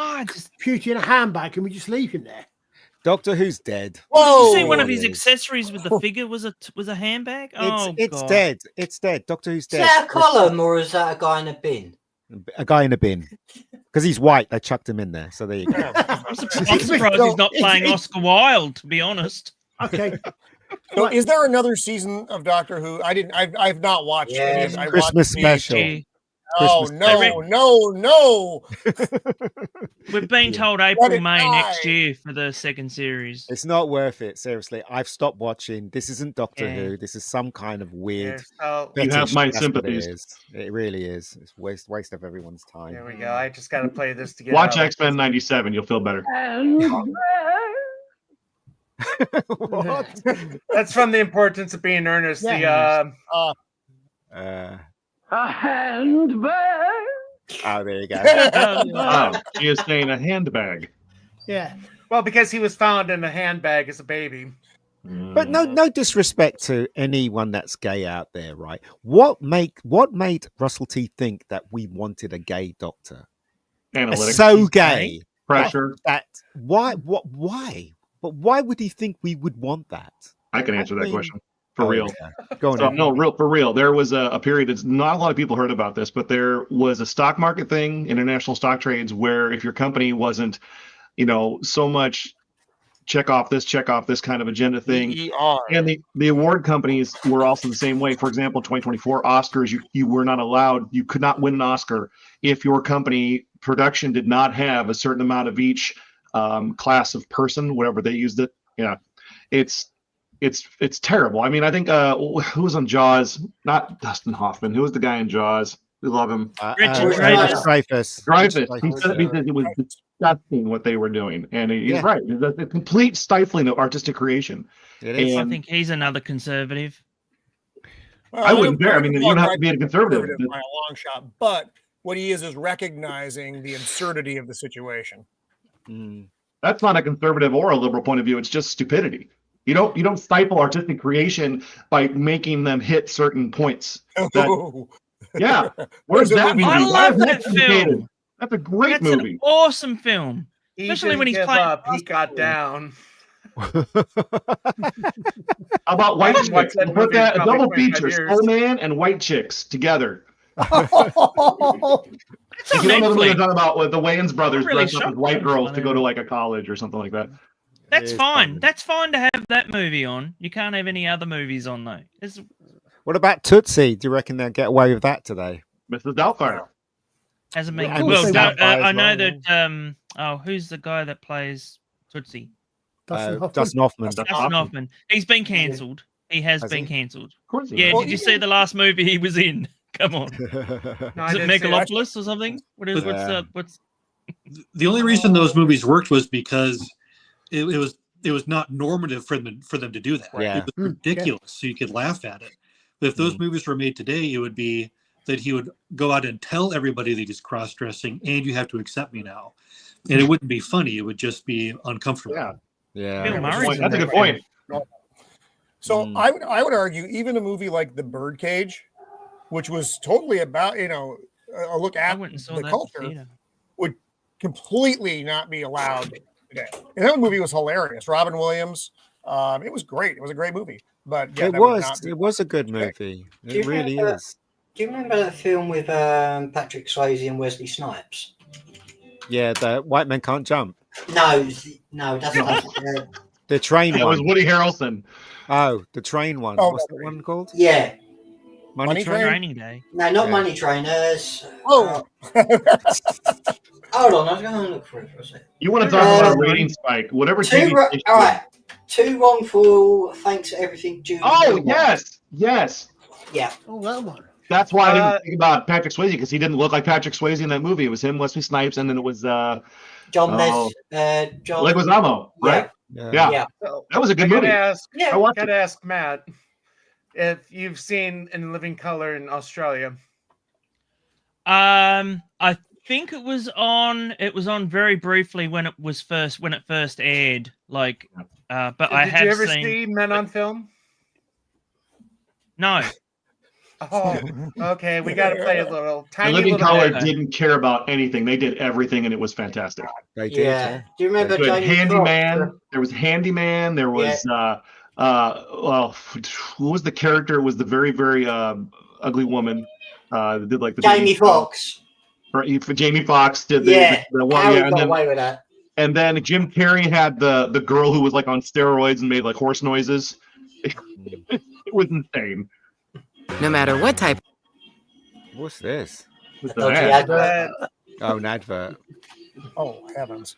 Pewty in a handbag, can we just leave him there? Doctor Who's dead. Did you see one of his accessories with the figure was a handbag? It's God. dead. It's dead. Doctor Who's Is dead. that a column or is that a guy in a bin? A guy in a bin. Because he's white, they chucked him in there. So there you go. I'm surprised he's not playing Oscar Wilde, to be honest. Okay. So is there another season of Doctor Who? I've not watched any. I Christmas watched special. Oh no! We've been told April, May next year for the second series. It's not worth it. Seriously, I've stopped watching. This isn't Doctor Who. This is some kind of weird. You have my That's what sympathies. It is. It really is. It's waste of everyone's time. There we go. I just got to play this to get Watch out. X-Men 97. You'll feel better. What? That's from The Importance of Being Earnest. Yeah. A handbag. Oh, there you go. Oh, she is saying a handbag. Yeah. Well, because he was found in a handbag as a baby. But no disrespect to anyone that's gay out there, right? What made Russell T think that we wanted a gay doctor? Analytics. So gay. Pressure. Why? But why would he think we would want that? I can answer that question. For real. Yeah. Go on. So, no, for real. There was a period that's not a lot of people heard about this, but there was a stock market thing, international stock trades, where if your company wasn't, so much check off this kind of agenda thing. And the award companies were also the same way. For example, 2024 Oscars, you were not allowed, you could not win an Oscar if your company production did not have a certain amount of each class of person, whatever they used it. Yeah. It's terrible. I mean, I think who was on Jaws? Not Dustin Hoffman. Who was the guy in Jaws? We love him. Dreyfuss. He said it was disgusting what they were doing, and he's right. It's a complete stifling of artistic creation. It is. I think he's another conservative. Well, I wouldn't dare. I mean, you don't have to be a conservative. By a long shot, but what he is recognizing the absurdity of the situation. That's not a conservative or a liberal point of view. It's just stupidity. You don't stifle artistic creation by making them hit certain points. Yeah, where's that movie? I love that film. That's a great That's movie. An awesome film, He especially when didn't he's give playing. up. He got down. How about White I've watched Chicks? that Put movie that a probably double 25 feature: years. Soul Man and White Chicks together. It's If you don't know what Netflix. I'm talking about, with the Wayans brothers really dressed up as shocked white by girls that. to go to like a college or something like that. That's fine. That's fine to have that movie on. You can't have any other movies on though. What about Tootsie? Do you reckon they'll get away with that today? Mrs. Doubtfire. Hasn't been. Yeah, Well, Mrs. Doubtfire I as know well, that. Who's the guy that plays Tootsie? Dustin Hoffman. Dustin Hoffman. He's been cancelled. He has been cancelled. Of course. Yeah. Well, did you see the last movie he was in? Come on. No, Is it Megalopolis or something? What's the only reason those movies worked was because it was not normative for them to do that. Yeah. It was ridiculous, so you could laugh at it. But if those movies were made today, it would be that he would go out and tell everybody that he's cross-dressing, and you have to accept me now. And it wouldn't be funny; it would just be uncomfortable. Yeah. That's a good point. So I would argue even a movie like The Birdcage, which was totally about a look at the culture, would completely not be allowed today. And that movie was hilarious. Robin Williams, it was great. It was a great movie. But yeah, it was a good movie. It really is. Do you remember that film with Patrick Swayze and Wesley Snipes? Yeah, the White Men Can't Jump. No, that's not. The train one. It was Woody Harrelson. Oh, the train one. Oh, what's that one called? Yeah. Money Train? Training Day. No, not Money Trainers. Oh. Hold on, I was going to look for it for a second. You want to talk about a rating spike? Whatever. All right. Too Wrongful. Thanks for everything, Judy. Oh yes. Yeah. Oh, that one. That's why I didn't think about Patrick Swayze, because he didn't look like Patrick Swayze in that movie. It was him, Wesley Snipes, and then it was John Leguizamo, right? Yeah. That was a good movie. I gotta ask Matt if you've seen In Living Color in Australia. I think it was on very briefly when it first aired. Like, but I have Did you ever seen see Men on Film? No. Oh, okay. We got to play a little The tiny Living little Color bit. didn't care about anything. They did everything, and it was fantastic. They did. Yeah. Do you remember Good. Jamie Handyman? Foxx? There was Handyman. There was who was the character? It was the very, very ugly woman that did like the Jamie Foxx. Jamie Foxx did the one. Harry Yeah, got away with that. and then Jim Carrey had the girl who was like on steroids and made like horse noises. It was insane. No matter what type. What's this? What's Dodgy that? advert. Oh, an advert. Oh heavens.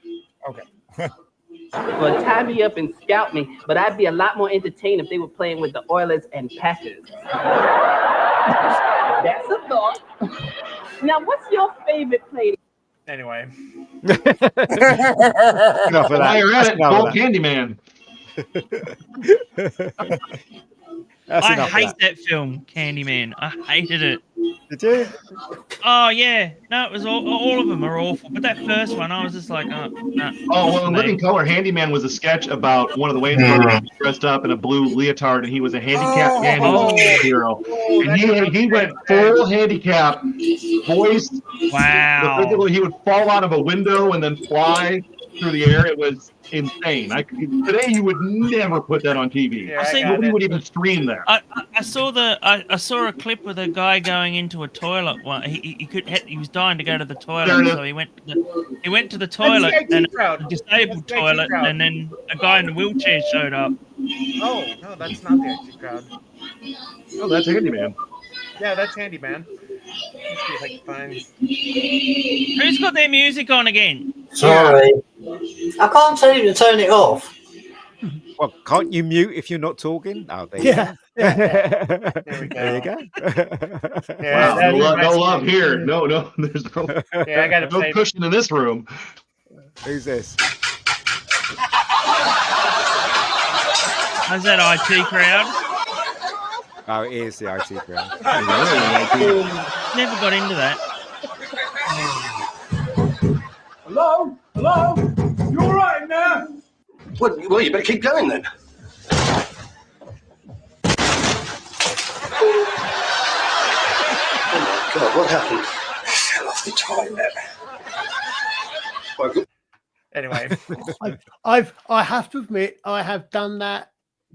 Okay. Well, tie me up and scout me, but I'd be a lot more entertained if they were playing with the Oilers and Packers. That's a thought. Now, what's your favorite play? Anyway. Enough of that. While you're at it, Enough of Gold that. Candyman. That's I enough of hate that. that film, Candyman. I hated it. Did you? Oh yeah, no, it was all of them are awful. But that first one, I was just like, oh, no. Oh, well, in Living Color, Handyman was a sketch about one of the Wayne brothers dressed up in a blue leotard, and he was a handicapped man hero. And he went full handicap, voice. Wow. Physically, he would fall out of a window and then fly through the air. It was insane. Today, you would never put that on TV. Yeah, Nobody would even stream that. I saw I saw a clip with a guy going into a toilet. Well, he was dying to go to the toilet, so he went to the toilet, and a disabled toilet, and then a guy in a wheelchair showed up. Oh, no, that's not the IT crowd. Oh, that's Handyman. Yeah, that's Handyman. Let's see if I can find. Who's got their music on again? Sorry. I can't tell you to turn it off. Well, can't you mute if you're not talking? Oh, there Yeah. you go. There we go. There you go. Yeah, Wow, that no reminds love me. here. No, there's no, Yeah, I gotta no play. cushion in this room. Who's this? How's that IT crowd? Oh, it is the IT crowd. Never got into that. Hello? You all right now? Well, you better keep going then. Oh my God, what happened? Fell off the toilet. Anyway. I have to admit, I have done that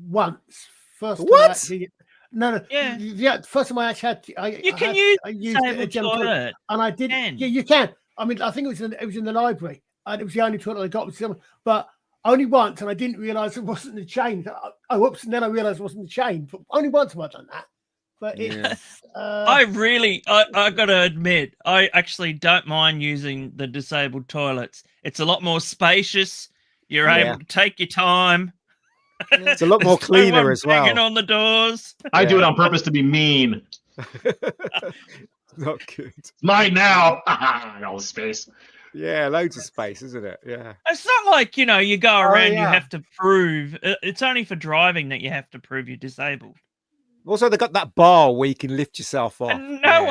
once. First What? time I actually, no. Yeah. First time I actually had to, I used it at Gem Toilet, and I did. Yeah, you can. I mean, I think it was in the library, and it was the only toilet I got with someone, but only once, and I didn't realise it wasn't the chain. Whoops! And then I realised it wasn't the chain. But only once have I done that. But I got to admit, I actually don't mind using the disabled toilets. It's a lot more spacious. You're able to take your time. It's a lot more There's no cleaner one as well. banging on the doors. I do it on purpose to be mean. Not good. It's mine now. All the space. Yeah, loads of space, isn't it? Yeah. It's not like, you go around, you yeah. have to prove. It's only for driving that you have to prove you're disabled. Also, they got that bar where you can lift yourself off. And no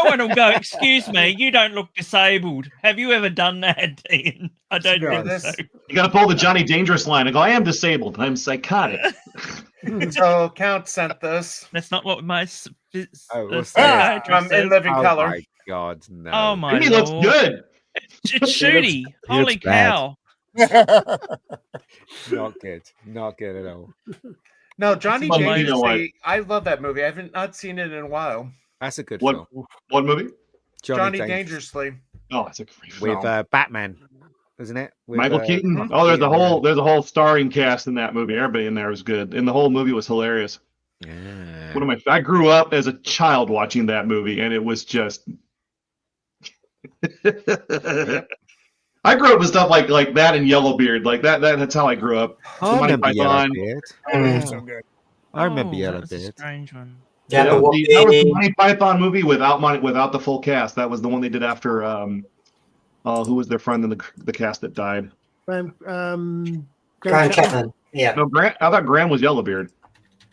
one will go, excuse me, you don't look disabled. Have you ever done that, Ian? I don't think so. You got to pull the Johnny Dangerous line and go, I am disabled. I'm psychotic. So Count sent this. That's not what my from psychiatrist In Living Oh Color. my God, no. Oh my He looks Lord. good. It's Shooty. he Holy looks bad. cow. Not good. Not good at all. No, Johnny Well, you know what? Dangerously. I love that movie. I haven't not seen it in a while. That's a good What film. what movie? Johnny Dangerously. Oh, it's a great With film. Batman, isn't it? With, Michael Keaton. Mhm. Oh, there's a whole starring cast in that movie. Everybody in there was good, and the whole movie was hilarious. Yeah. I grew up as a child watching that movie, and it was just. I grew up with stuff like that and Yellowbeard, like that. That's how I grew up. I Monty remember Python. Yellowbeard. Oh, so good. I remember That was a Yellowbeard. strange one. Yeah, that, but was that was the Monty Python movie without the full cast. That was the one they did after. Who was their friend in the cast that died? Graham Graham Chapman. Yeah. No, Grant. I thought Graham was Yellowbeard.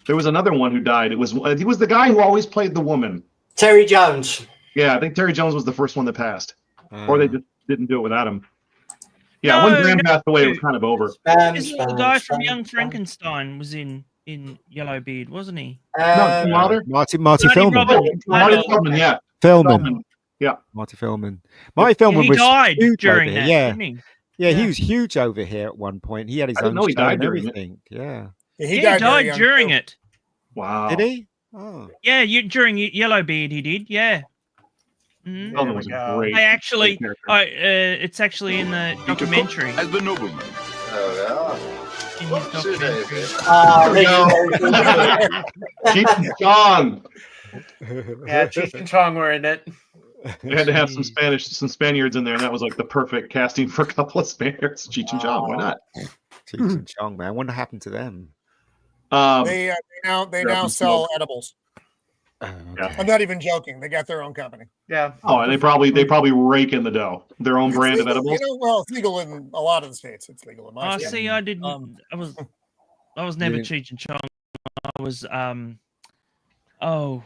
There was another one who died. He was the guy who always played the woman. Terry Jones. Yeah, I think Terry Jones was the first one that passed, or they just didn't do it without him. Yeah, No, when Graham no. passed away, it was kind of over. Isn't the guy from Young Frankenstein was in Yellowbeard, wasn't he? No, Tim Wilder? Marty Marty Feldman. Robbins. Marty Feldman, yeah. Feldman. Yeah. Marty Feldman. Marty Feldman he was died huge during over that, here. Yeah. didn't he? Yeah, he was huge over here at one point. He had his I didn't own know he show died and during it. everything. Yeah. He Yeah, died, very he died young, during too. it. Wow. Did he? Oh. Yeah, during Yellowbeard he did. Yeah. Mhm. Feldman was a great. I actually, great character. it's actually in the documentary. As the nobleman. In his documentary. Cheech and Chong. Yeah, Cheech and Chong were in it. They had to have some Spaniards in there, and that was like the perfect casting for a couple of Spaniards. Cheech and Chong, why not? Cheech and Chong, man. What happened to them? They now sell edibles. Yeah. I'm not even joking. They got their own company. Yeah. Oh, and they probably rake in the dough. Their own brand of edibles. Well, it's legal in a lot of the states. It's legal in my Oh, state. see, I didn't. I was never You Cheech and Chong. I was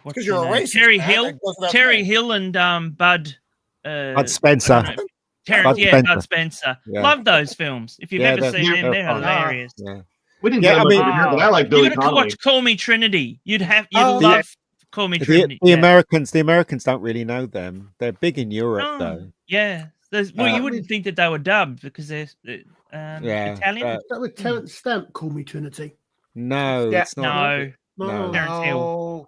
what's 'cause you're the a name? racist, Terry man. Hill, That goes without Terry saying. Hill, and Bud. Bud Spencer. Terrence, Bud yeah, Spencer. Bud Spencer. Yeah. Love those films. If you've Yeah, ever they're- seen them, they're they're fun. hilarious. Yeah. We didn't Yeah, get I much mean- over here, but I like Billy You got to Connolly. watch Call Me Trinity. You'd Oh, love Call Me The Trinity. the yeah. Americans don't really know them. They're big in Europe, Oh, though. Yeah. You wouldn't think that they were dubbed because they're Yeah, Italian. Is that with Terence Stamp? Call Me Trinity. No, Yeah, it's not. No, No. Terence Hill. Oh,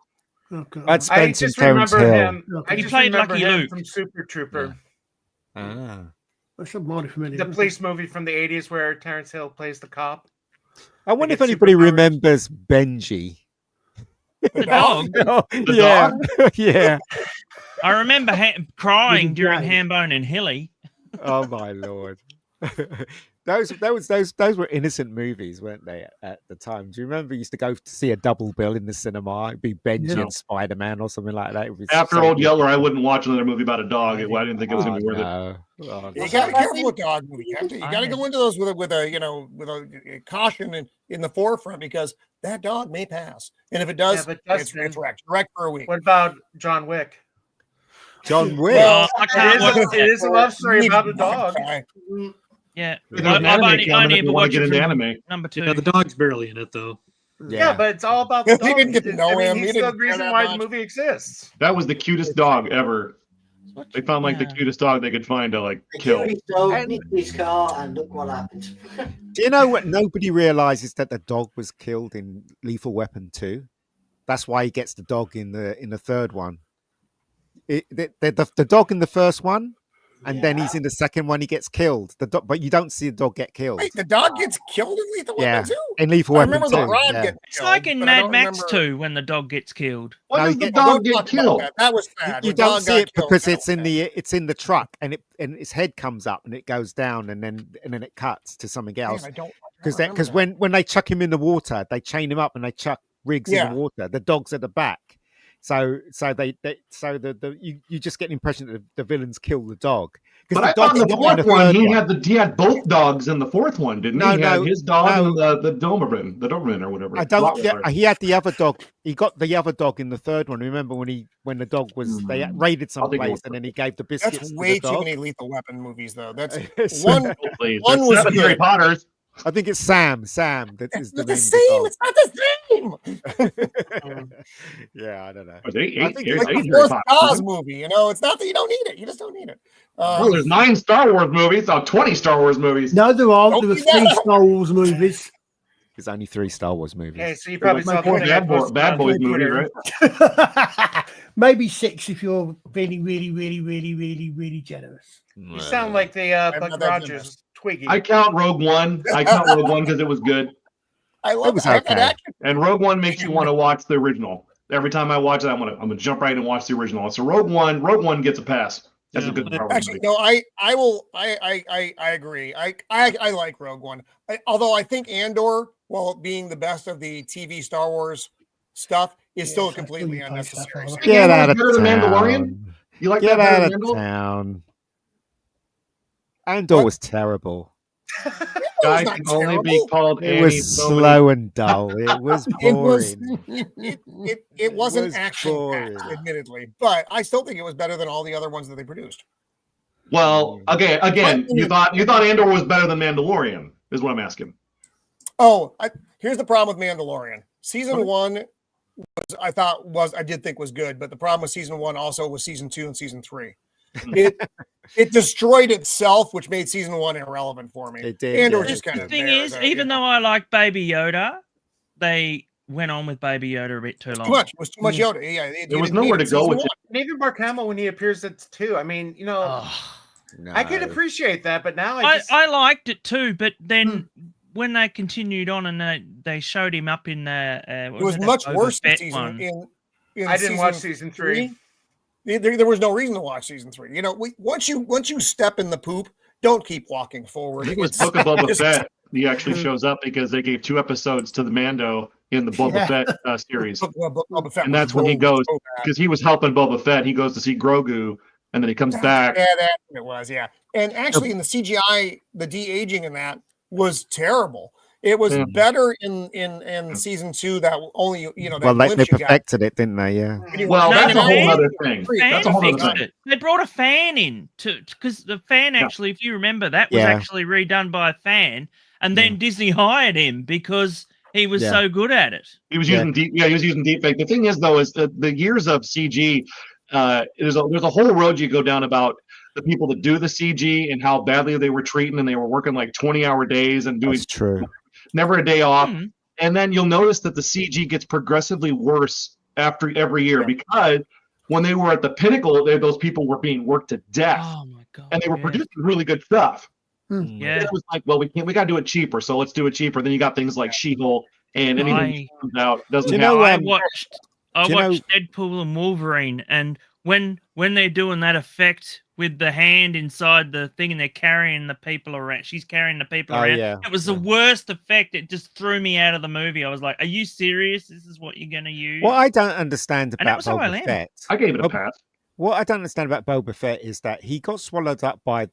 Okay. Bud I Spencer and just Terence remember Hill. him. Okay. I He just played remember Lucky him Luke. from Super Trooper, Ah. That's a mighty familiar. the police movie from the '80s where Terrence Hill plays the cop. I wonder if gets anybody superpowers. remembers Benji. The dog. yeah, yeah. I remember crying With the during dragon. Hambone and Hilly. Oh my lord. those were innocent movies, weren't they? At the time, do you remember? You used to go to see a double bill in the cinema. It'd be Benji Yeah. and Spider Man or something like that. It was After so Old good. Yeller, I wouldn't watch another movie about a dog. I didn't think it was going to be worth it. no. Oh, You no. got to be careful with dog movies. You got to go into those with a caution in the forefront because that dog may pass, and if it does, but it's Dustin- wrecked for a week. What about John Wick? John Wick. Well, I can't It watch is, it is a love story Need about a to dog. try. Yeah, There's I've an anime only coming if ever you want watched to get it into from anime. number 2. Yeah, the dog's barely in it though. Yeah, but it's all about the He dog. didn't get to know I mean, him. He's He the didn't care reason that why much. the movie exists. That was the cutest dog ever. They found like the Yeah. cutest dog they could find to like They kill. killed his dog, nicked his car, and look what happened. Do you know what? Nobody realizes that the dog was killed in Lethal Weapon 2. That's why he gets the dog in the third one. The dog in the first one And then he's in the second one, he gets killed. But you don't see the dog get killed. Wait, the dog gets killed in Lethal Weapon 2? In Lethal I Weapon remember the 2. Rod yeah. getting It's killed, like in but I Mad don't Max remember- 2 when the dog gets killed. Why No, does you the get- dog Don't get talk about killed? That was bad. You When don't dog see got it killed, because that it's was in the truck and its head comes up and it goes down and then it cuts to something bad. else. Man, I don't Because remember that. when they chuck him in the water, they chain him up and they chuck Riggs in Yeah. the water. The dog's at the back, so you just get the impression that the villains kill the dog. But the I thought in the dog's fourth the one third he had both dogs in the fourth one, didn't he? No, He had no, his dog no. and the Doberman or whatever. I don't get. Rottweiler. He had the other dog. He got the other dog in the third one. Remember when the dog was they raided some I'll think it place was- and then he gave the biscuits That's to way the too dog. many Lethal Weapon movies, though. That's It's- one. Please, One there's was 7 Harry good. Potters. I think it's Sam. Sam. That is It's the not name the of same. the It's not the dog. Yeah, I don't know. There's eight- I eight- think there's it's Like eight the Harry fourth Potters. Oz movie, you know, it's not that you don't need it. You just don't need it. Oh, there's 9 Star Wars movies. 20 Star Wars movies. No, there aren't. Don't There were do that. 3 Star Wars movies. There's only 3 Star Wars movies. Okay, so you probably There's like saw 4 the thing I posted Bad on Boys movies, Twitter. right? Maybe 6 if you're really, really, really, really, really, really generous. You sound like the I'm Buck not that Rogers generous. Twiggy. I count Rogue One. Because it was good. I love was that. okay. And Rogue One makes you want to watch the original. Every time I watch it, I'm gonna jump right in and watch the original. So Rogue One gets a pass. That's a good Star Wars Actually, movie. no, I agree. I like Rogue One. Although I think Andor, while being the best of the TV Star Wars stuff, is still completely unnecessary. So- Get out of better than town. Mandalorian? You like Get that better out than of Andor? town. Andor was terrible. Guy not can only be terrible. called It Annie. was slow and dull. It was It was. boring. It wasn't was action packed, boring. admittedly, but I still think it was better than all the other ones that they produced. Well, again, you thought Andor was better than Mandalorian, is what I'm asking. Oh, here's the problem with Mandalorian. Season 1 I did think was good, but the problem with season 1 also was season 2 and season 3. It destroyed itself, which made season 1 irrelevant for me. It did, Andor yeah. was just kind The of thing there, is, though, even you know. though I like Baby Yoda, they went on with Baby Yoda a bit too long. Too much. It was too much Yoda. Yeah, There was nowhere to go with it. And even Mark Hamill when he appears at 2. I mean, you know, No. I can appreciate that, but now I liked it too, but then when they continued on and they showed him up in the It was much worse in season one. in I didn't watch season 3. There was no reason to watch season 3. You know, once you step in the poop, don't keep walking forward. I think it was Book of Boba Fett. He actually shows up because they gave 2 episodes to the Mando in the Boba Fett series. Boba Fett And was that's when he goes, so bad. because he was helping Boba Fett. He goes to see Grogu, and then he comes back. Yeah, that's what it was. Yeah, and actually, in the CGI, the de-aging in that was terrible. It was better in season 2. That only that Well, they glimpse you got. perfected it, didn't they? Yeah. Well, that's a whole fan- other thing. Fan That's a whole other fixed thing. it. They brought a fan in because the fan actually, if you remember, that was Yeah. actually redone by a fan, and then Disney hired him because he was Yeah. so good at it. He was using deep. Yeah, he was using deepfake. The thing is, though, is the years of CG. There's a whole road you go down about the people that do the CG and how badly they were treating, and they were working like 20-hour days and doing That's true. never a day off. Mhm. And then you'll notice that the CG gets progressively worse after every year because when they were at the pinnacle, those people were being worked to death, Oh my god! and they were producing really good stuff. Yeah, It was like, well, we got to do it cheaper, so let's do it cheaper. Then you got things like She-Hulk, and anything that comes out doesn't Do you have. know, I um, watched do you know- Deadpool and Wolverine, and when they're doing that effect with the hand inside the thing and they're carrying the people around, she's carrying the people Oh, around. yeah, It was the worst effect. It just threw me out of the movie. I was like, "Are you serious? This is what you're gonna use?" What I don't understand And that about was how I Boba landed. Fett. I gave it a Oh, pass. What I don't understand about Boba Fett is that he got swallowed up by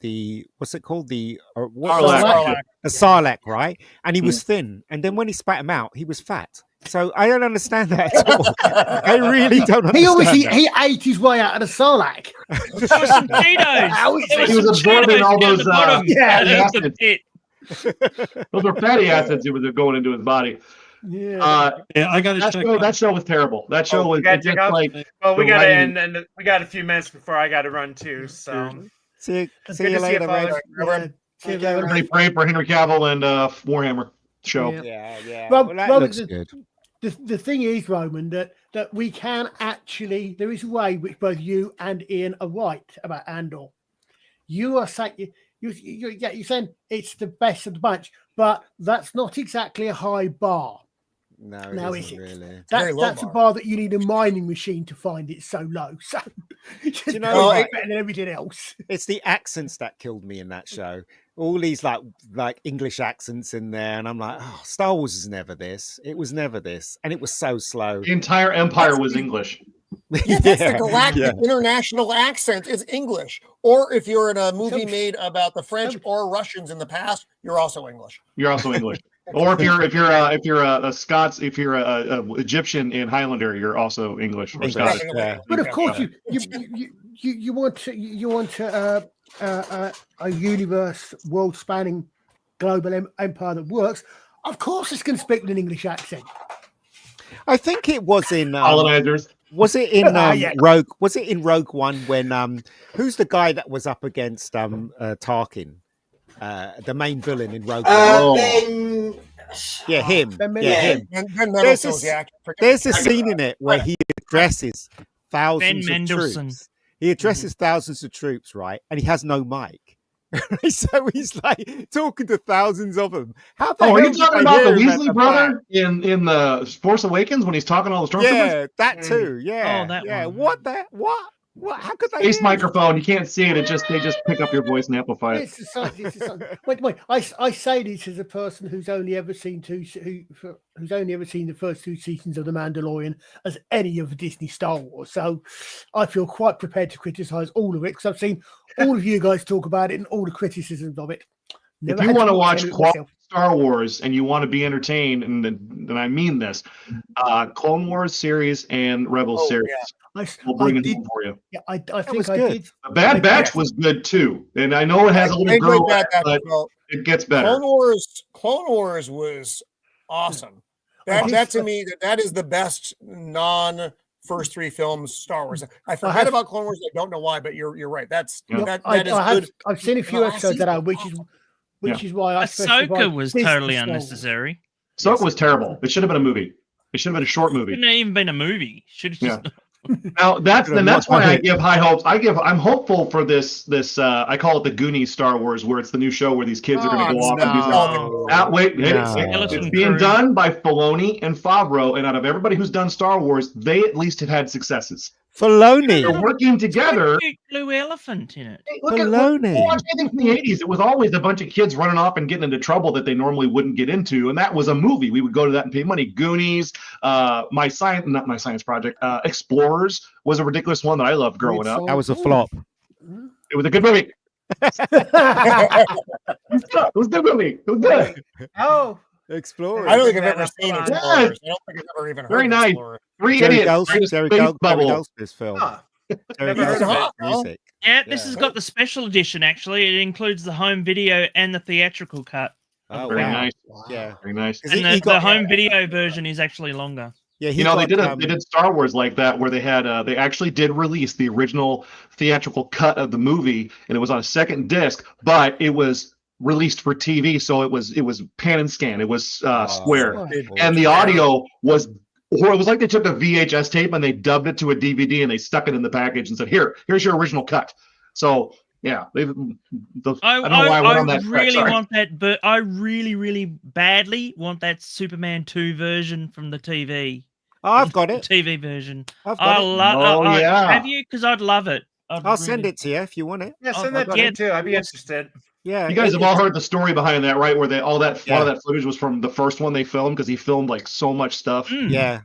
what's it called? Sarlacc. A Sarlacc, right? And he was thin. And then when he spat him out, he was fat. So I don't understand that at all. I really don't understand. He obviously that. he ate his way out of the Sarlacc. There was some Cheetos. There He was some absorbing Cheetos all down those the bottom. fatty Out of the acids. pit. Those were fatty acids he was going into his body. Yeah. Yeah, I got to check. That show was terrible. That show was gotta just check out- like. Well, we the got to writing- end, and we got a few minutes before I got to run too. So See Good you to see you, later, Father. Red. Everybody pray for Henry Cavill and Warhammer show. Yeah. Rob, Well, that Rob, looks the- good. The thing is, Roman, that we can actually, there is a way which both you and Ian are right about Andor. you are saying you're saying it's the best of the bunch, but that's not exactly a high bar. No, now it is isn't it? really. That's a bar that you need a mining machine to find it so low. So you know, better than everything else. It's the accents that killed me in that show. All these like English accents in there, and I'm like, oh, Star Wars is never this. It was never this, and it was so slow. The entire Empire was English. Yeah, that's the galactic international accent is English. Or if you're in a movie made about the French or Russians in the past, you're also English. You're also English. Or if you're a Scots, if you're a Egyptian in Highlander, you're also English. Or Scottish. But of course, you want a universe, world-spanning global empire that works. Of course, it's going to speak with an English accent. I think it was in colonizers. Was it in Rogue? Was it in Rogue One when who's the guy that was up against Tarkin, the main villain in Rogue One? Ben... Yeah, him. Him. There's a scene in it where he addresses thousands of troops. He addresses thousands of troops, right? And he has no mic. So he's like talking to thousands of them. Are you talking about the Weasley brother in the Force Awakens when he's talking to all the stormtroopers? Yeah, that too. Yeah. Oh, that one. What? How could they? Space microphone. You can't see it. They just pick up your voice and amplify it. Wait. I say this as a person who's only ever seen who's only ever seen the first 2 seasons of The Mandalorian as any of the Disney Star Wars. So I feel quite prepared to criticize all of it because I've seen all of you guys talk about it and all the criticisms of it. If you want to watch quality Star Wars and you want to be entertained, and I mean this, Clone Wars series and Rebels series. Yeah. We'll bring it for you. Yeah, I think I did. The Bad Batch was good too, and I know it has a little girl, but it gets better. Clone Wars was awesome. That to me, that is the best first 3 films Star Wars. I forget about Clone Wars. I don't know why, but you're right. That is good. I've seen a few episodes of that, which is why Ahsoka was totally unnecessary. Ahsoka was terrible. It should have been a movie. It should have been a short movie. It shouldn't have even been a movie. Should have just. Now that's why I give high hopes. I'm hopeful for this I call it the Goonies Star Wars, where it's the new show where these kids are going to go off and do something. It's being done by Filoni and Favreau, and out of everybody who's done Star Wars, they at least have had successes. Filoni. They're working together. Blue elephant in it. Look at watch anything from the 80s. It was always a bunch of kids running off and getting into trouble that they normally wouldn't get into, and that was a movie. We would go to that and pay money. Goonies, not my science project. Explorers was a ridiculous one that I loved growing up. That was a flop. It was a good movie. It was a good movie. It was good. Oh. Explorers. I don't think I've ever seen Explorers. I don't think I've ever even heard Very nice. Explorers. 3 Jerry idiots. Goldsmith's film. Never heard of it. Music. Yeah, this has got the special edition. Actually, it includes the home video and the theatrical cut. Oh, very nice. Wow. Yeah, very nice. And the home video version is actually longer. Yeah, they did Star Wars like that, where they had they actually did release the original theatrical cut of the movie, and it was on a second disc, but it was released for TV, so it was pan and scan. It was square, and the audio was. Or it was like they took a VHS tape and they dubbed it to a DVD and they stuck it in the package and said, "Here's your original cut." So yeah, I don't know why I went on that. Want that, but I really, really badly want that Superman 2 version from the TV. Oh, I've got it. TV version. I've got it. Have you? Because I'd love it. I'll send it to you if you want it. Yeah, send that to me too. I'd be interested. Yeah, you guys have all heard the story behind that, right? Where a lot of that footage was from the first one they filmed because he filmed like so much stuff. Yeah,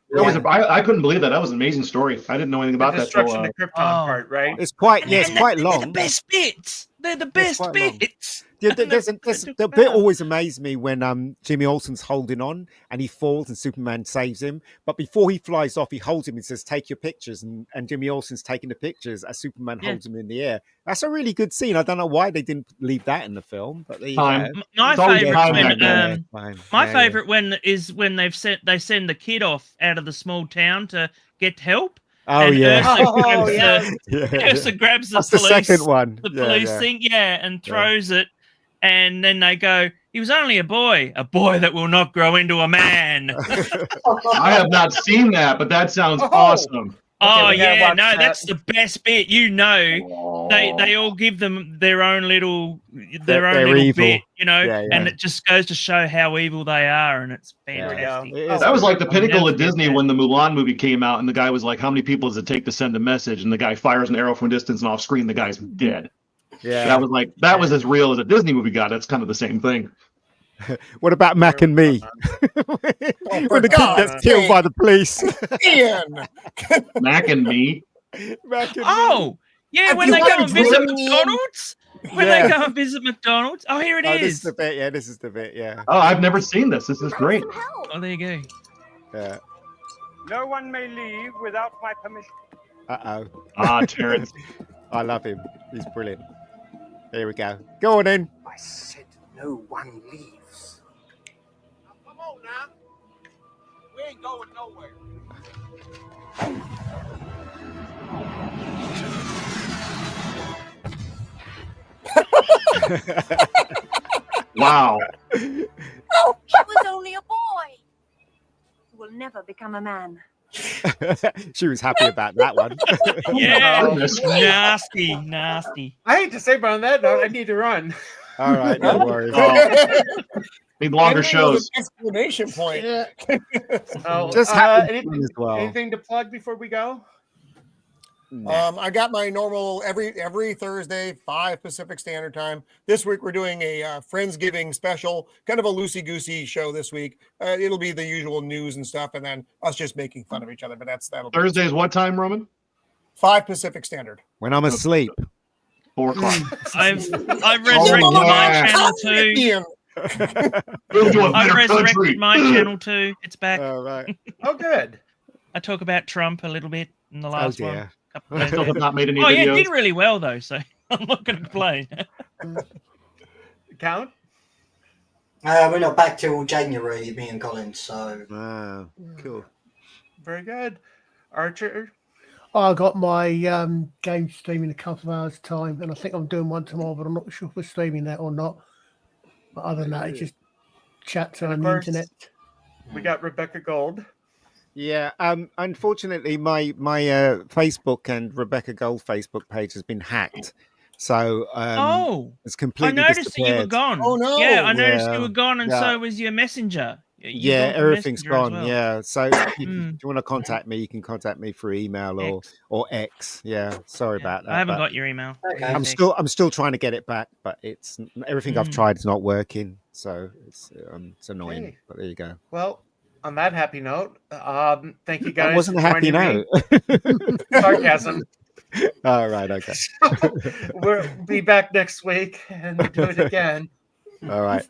I couldn't believe that. That was an amazing story. I didn't know anything about that. Destruction of Krypton part, right? It's quite quite long. They're the best bits. They're the best bits. Yeah, the bit always amazed me when Jimmy Olsen's holding on and he falls and Superman saves him. But before he flies off, he holds him and says, "Take your pictures." And Jimmy Olsen's taking the pictures as Superman holds him in the air. That's a really good scene. I don't know why they didn't leave that in the film, but there you go. My favorite one is when they send the kid off out of the small town to get help. Oh, and yeah. Ursa grabs That's the second one. The police thing, and throws it. And then they go, "He was only a boy that will not grow into a man." I have not seen that, but that sounds awesome. Oh we gotta yeah, watch no, that. that's the best bit. They all give them their own little They're evil. bit, Yeah. and it just goes to show how evil they are, and it's There we fantastic. go. That was like the I'll pinnacle never of forget Disney that. when the Mulan movie came out, and the guy was like, "How many people does it take to send a message?" And the guy fires an arrow from a distance, and off screen, the guy's dead. Yeah. That was as real as a Disney movie got. That's kind of the same thing. What about Mac and Me? When the kid gets killed by the police. Ian. Mac and Me. Mac and Oh, yeah, when you they go wanna and visit join me? McDonald's. When Yeah. they go and visit McDonald's. Oh, here it Oh, this is. is the bit. Yeah, this is the bit. Yeah. Oh, I've never seen this. This is great. Oh, there you go. Yeah. No one may leave without my permission. Uh-oh. Ah, Terrence. I love him. He's brilliant. Here we go. Go on in. I said no one leaves. Come on now. We ain't going nowhere. Wow. He was only a boy. He will never become a man. She was happy about that one. Yeah, Goodness. nasty. I hate to say, but on that note, I need to run. All right, no worries. Need longer And there shows. was an exclamation point. Oh, Just happy anything, as well. anything to plug before we go? I got my normal every Thursday, 5 Pacific Standard Time. This week we're doing a Friendsgiving special, kind of a loosey-goosey show this week. It'll be the usual news and stuff, and then us just making fun of each other. But that'll be Thursdays, what time, Roman? 5 Pacific Standard. When I'm asleep. 4 o'clock. I've resurrected my channel too. Ian. I've resurrected my channel too. It's back. All right. Oh, good. I talk about Trump a little bit in the last one. dear. Couple I of still days have ago. not made any Oh yeah, videos. it did really well though, so I'm not going to complain. Count? We're not back till January, me and Colin. So Wow. Cool. Very good. Archer? I got my game stream in a couple of hours' time, and I think I'm doing one tomorrow, but I'm not sure if we're streaming that or not. But other than that, it's just chats And on of the course, internet. We got Rebecca Gold. Yeah. Unfortunately, my Facebook and Rebecca Gold Facebook page has been hacked. So it's I completely noticed that you were disappeared. gone. Oh, no. Yeah, I noticed you Yeah. were gone, and Yeah. so was your messenger. You Yeah, gone from everything's Messenger as gone. well. Yeah. So if you Mm. want to contact me, you can contact me through email or X. Yeah. Sorry about that. I haven't but got your email. Okay. I'm still trying to get it back, but it's everything I've Mm. tried is not working. So it's annoying. Okay. But there you go. Well, on that happy note, thank you guys. That wasn't a for happy joining note. me. Sarcasm. All right. Okay. We'll be back next week and do it again. All right.